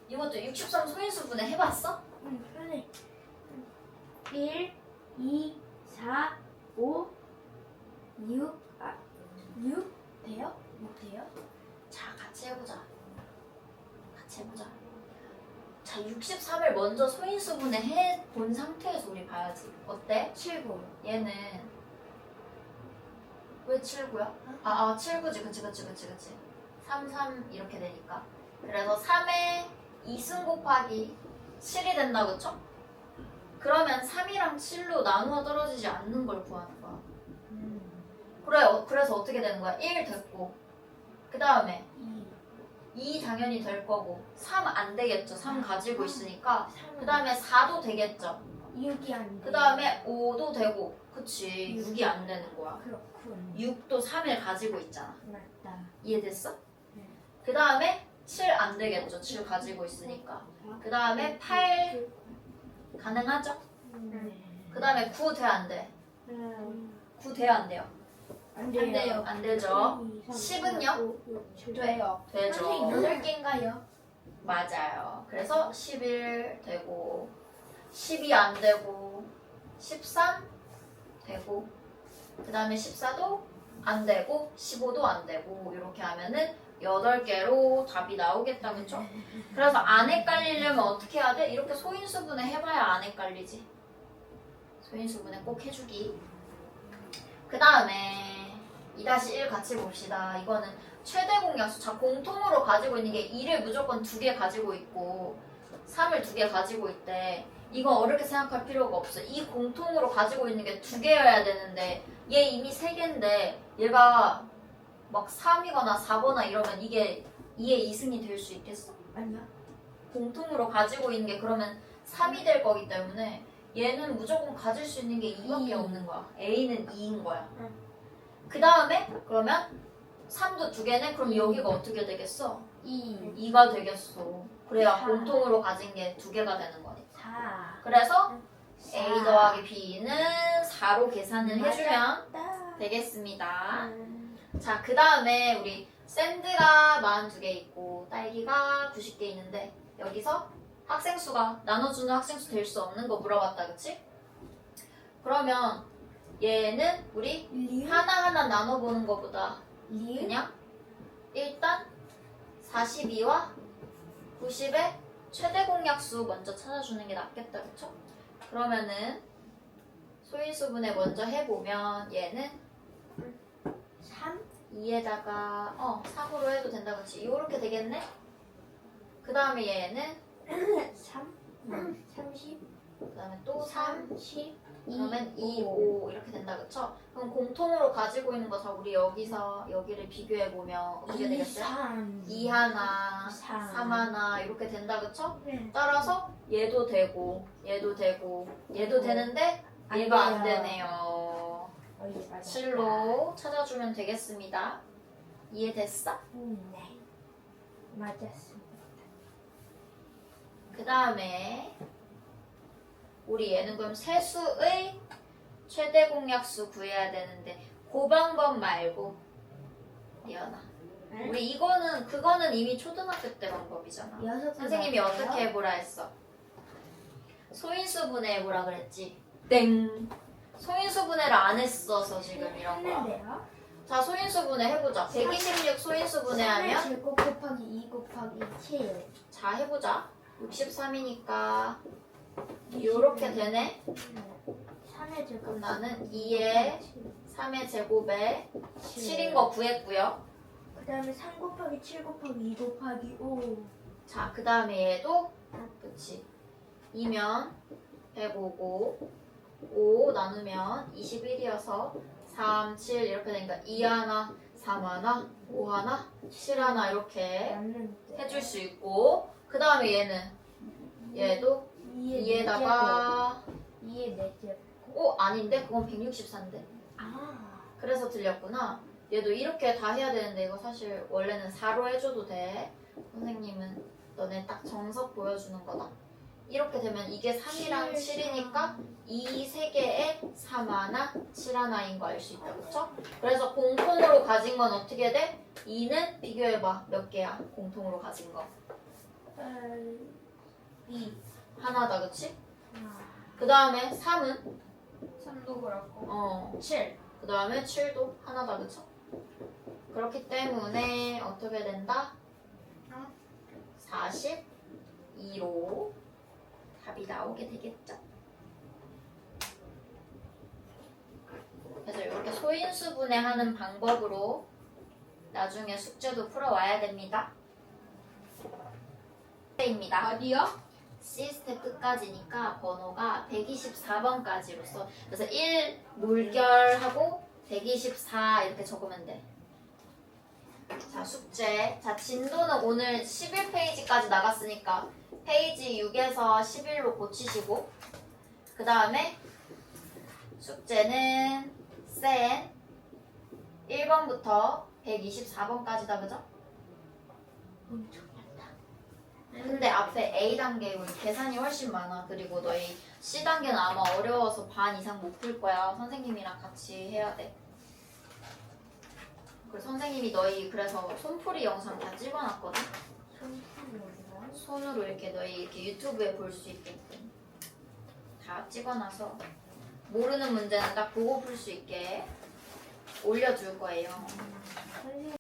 이것도 63 소인수분해 해봤어? 선생님. 1, 2, 4, 5, 6, 6 돼요? 6 돼요? 자, 같이 해보자. 자, 63을 먼저 소인수분해 해본 상태에서 우리 봐야지. 어때? 7고. 얘는 왜 7구야? 7구지. 그치. 3, 3 이렇게 되니까. 그래서 3에 2승 곱하기 7이 된다, 그쵸? 그러면 3이랑 7로 나누어 떨어지지 않는 걸 구하는 거야. 그래서 어떻게 되는 거야? 1 됐고. 그 다음에 2 당연히 될 거고. 3 안 되겠죠. 3 가지고 있으니까. 그 다음에 4도 되겠죠. 6이 안 돼. 그 다음에 5도 되고. 그치. 6이 안 되는 거야. 그렇군. 6도 3을 가지고 있잖아. 맞다. 이해됐어? 네. 그 다음에 7 안 되겠죠. 7 가지고 있으니까. 그 다음에 8 가능하죠? 네. 그 다음에 9 돼, 안 돼? 9 돼요, 안 돼요? 안 돼요. 안 되죠. 10은요? 돼요. 되죠. 선생님 8개인가요? 맞아요. 그래서 11 되고 12 안 되고 13 되고 그 다음에 14도 안 되고 15도 안 되고 이렇게 하면은 8개로 답이 나오겠다, 그쵸? 그래서 안 헷갈리려면 어떻게 해야 돼? 이렇게 소인수분해 해봐야 안 헷갈리지. 소인수분해 꼭 해주기. 그 다음에 2-1 같이 봅시다. 이거는 최대 공약수. 자, 공통으로 가지고 있는 게 2를 무조건 2개 가지고 있고 3을 2개 가지고 있대. 이거 어렵게 생각할 필요가 없어. 이 공통으로 가지고 있는 게 2개여야 되는데 얘 이미 3개인데 얘가 막 3이거나 4거나 이러면 이게 2의 2승이 될 수 있겠어? 아니요. 공통으로 가지고 있는 게 그러면 3이 될 거기 때문에 얘는 무조건 가질 수 있는 게 2밖에 없는 거야. A는 2인 거야. 그 다음에 그러면 3도 2개네? 그럼 여기가 어떻게 되겠어? 2, 2가 되겠어. 그래야 사. 공통으로 가진 게 2개가 되는 거니까. 4. 그래서 사. A 더하기 B는 4로 계산을 해주면 맞았다. 되겠습니다. 자, 그 다음에 우리 샌드가 42개 있고 딸기가 90개 있는데 여기서 학생 수가 나눠주는 학생 수 될 수 없는 거 물어봤다, 그치? 그러면 얘는 우리 리을? 하나하나 나눠보는 것보다 리을? 그냥 일단 42와 90의 최대 공약수 먼저 찾아주는 게 낫겠다, 그쵸? 그러면은 소인수분해 먼저 해보면 얘는 3? 2에다가 3으로 해도 된다, 그치? 이렇게 되겠네? 그 다음에 얘는 3? 30? 그 다음에 또 3, 30? 그러면 2, 5 이렇게 된다, 그쵸? 그럼 공통으로 가지고 있는 거 다 우리 여기서 여기를 비교해보면 어떻게 되겠어요? 3. 2 하나, 삼. 3 하나 이렇게 된다, 그쵸? 네. 따라서 얘도 되고 얘도 되고 얘도 되는데 얘가 안 돼요. 되네요. 맞았다. 7로 찾아주면 되겠습니다. 이해됐어? 네. 맞았습니다. 그 다음에 우리 얘는 그럼 세수의 최대 공약수 구해야 되는데 그 방법 말고 예언아 네? 우리 그거는 이미 초등학교 때 방법이잖아. 여섯 개 선생님이 맞아요? 어떻게 해보라 했어? 소인수분해 해보라 그랬지. 땡. 소인수분해를 안 했어서 지금 이런 거야. 했는데요? 자, 소인수분해 해보자. 126 소인수분해하면 7 곱하기 2 곱하기 7. 자, 해보자. 63이니까 요렇게 되네. 3의 제곱. 그럼 나는 2에 3의 제곱에 7인 거 구했고요. 그 다음에 3 곱하기 7 곱하기 2 곱하기 5. 자, 그 다음에 얘도 그치. 2면 105고 5 나누면 21이어서 3, 7 이렇게 되니까 2 하나, 3 하나, 5 하나, 7 하나 이렇게 맞는데. 해줄 수 있고 그 다음에 얘도 2에다가 2의 4제곱. 아닌데? 그건 164인데 아. 그래서 틀렸구나. 얘도 이렇게 다 해야 되는데 이거 사실 원래는 4로 해줘도 돼. 선생님은 너네 딱 정석 보여주는 거다. 이렇게 되면 이게 3이랑 7이니까 이 세 개에 3 하나, 7 하나인 거 알 수 있다. 그쵸? 그래서 공통으로 가진 건 어떻게 돼? 2는 비교해봐. 몇 개야? 공통으로 가진 거. 2. 하나다. 그치? 아. 그 다음에 3은? 3도 그렇고 7. 그 다음에 7도 하나다. 그쵸? 그렇기 때문에 어떻게 된다? 42로 답이 나오게 되겠죠. 그래서 이렇게 소인수분해하는 방법으로 나중에 숙제도 풀어와야 됩니다. 입니다. 어디요? C스텝 끝까지니까 번호가 124번까지로서 그래서 1 물결하고 124 이렇게 적으면 돼. 자, 숙제. 자, 진도는 오늘 11페이지까지 나갔으니까 페이지 6에서 11로 고치시고 그 다음에 숙제는 센 1번부터 124번까지다. 그죠? 엄청 많다. 근데 앞에 A단계 우리 계산이 훨씬 많아. 그리고 너희 C단계는 아마 어려워서 반 이상 못 풀 거야. 선생님이랑 같이 해야 돼. 그래서 선생님이 너희 그래서 손풀이 영상 다 찍어놨거든. 손톱이었나? 손으로 이렇게 너희 이렇게 유튜브에 볼 수 있게끔 다 찍어놔서 모르는 문제는 딱 보고 풀 수 있게 올려줄 거예요. 선생님.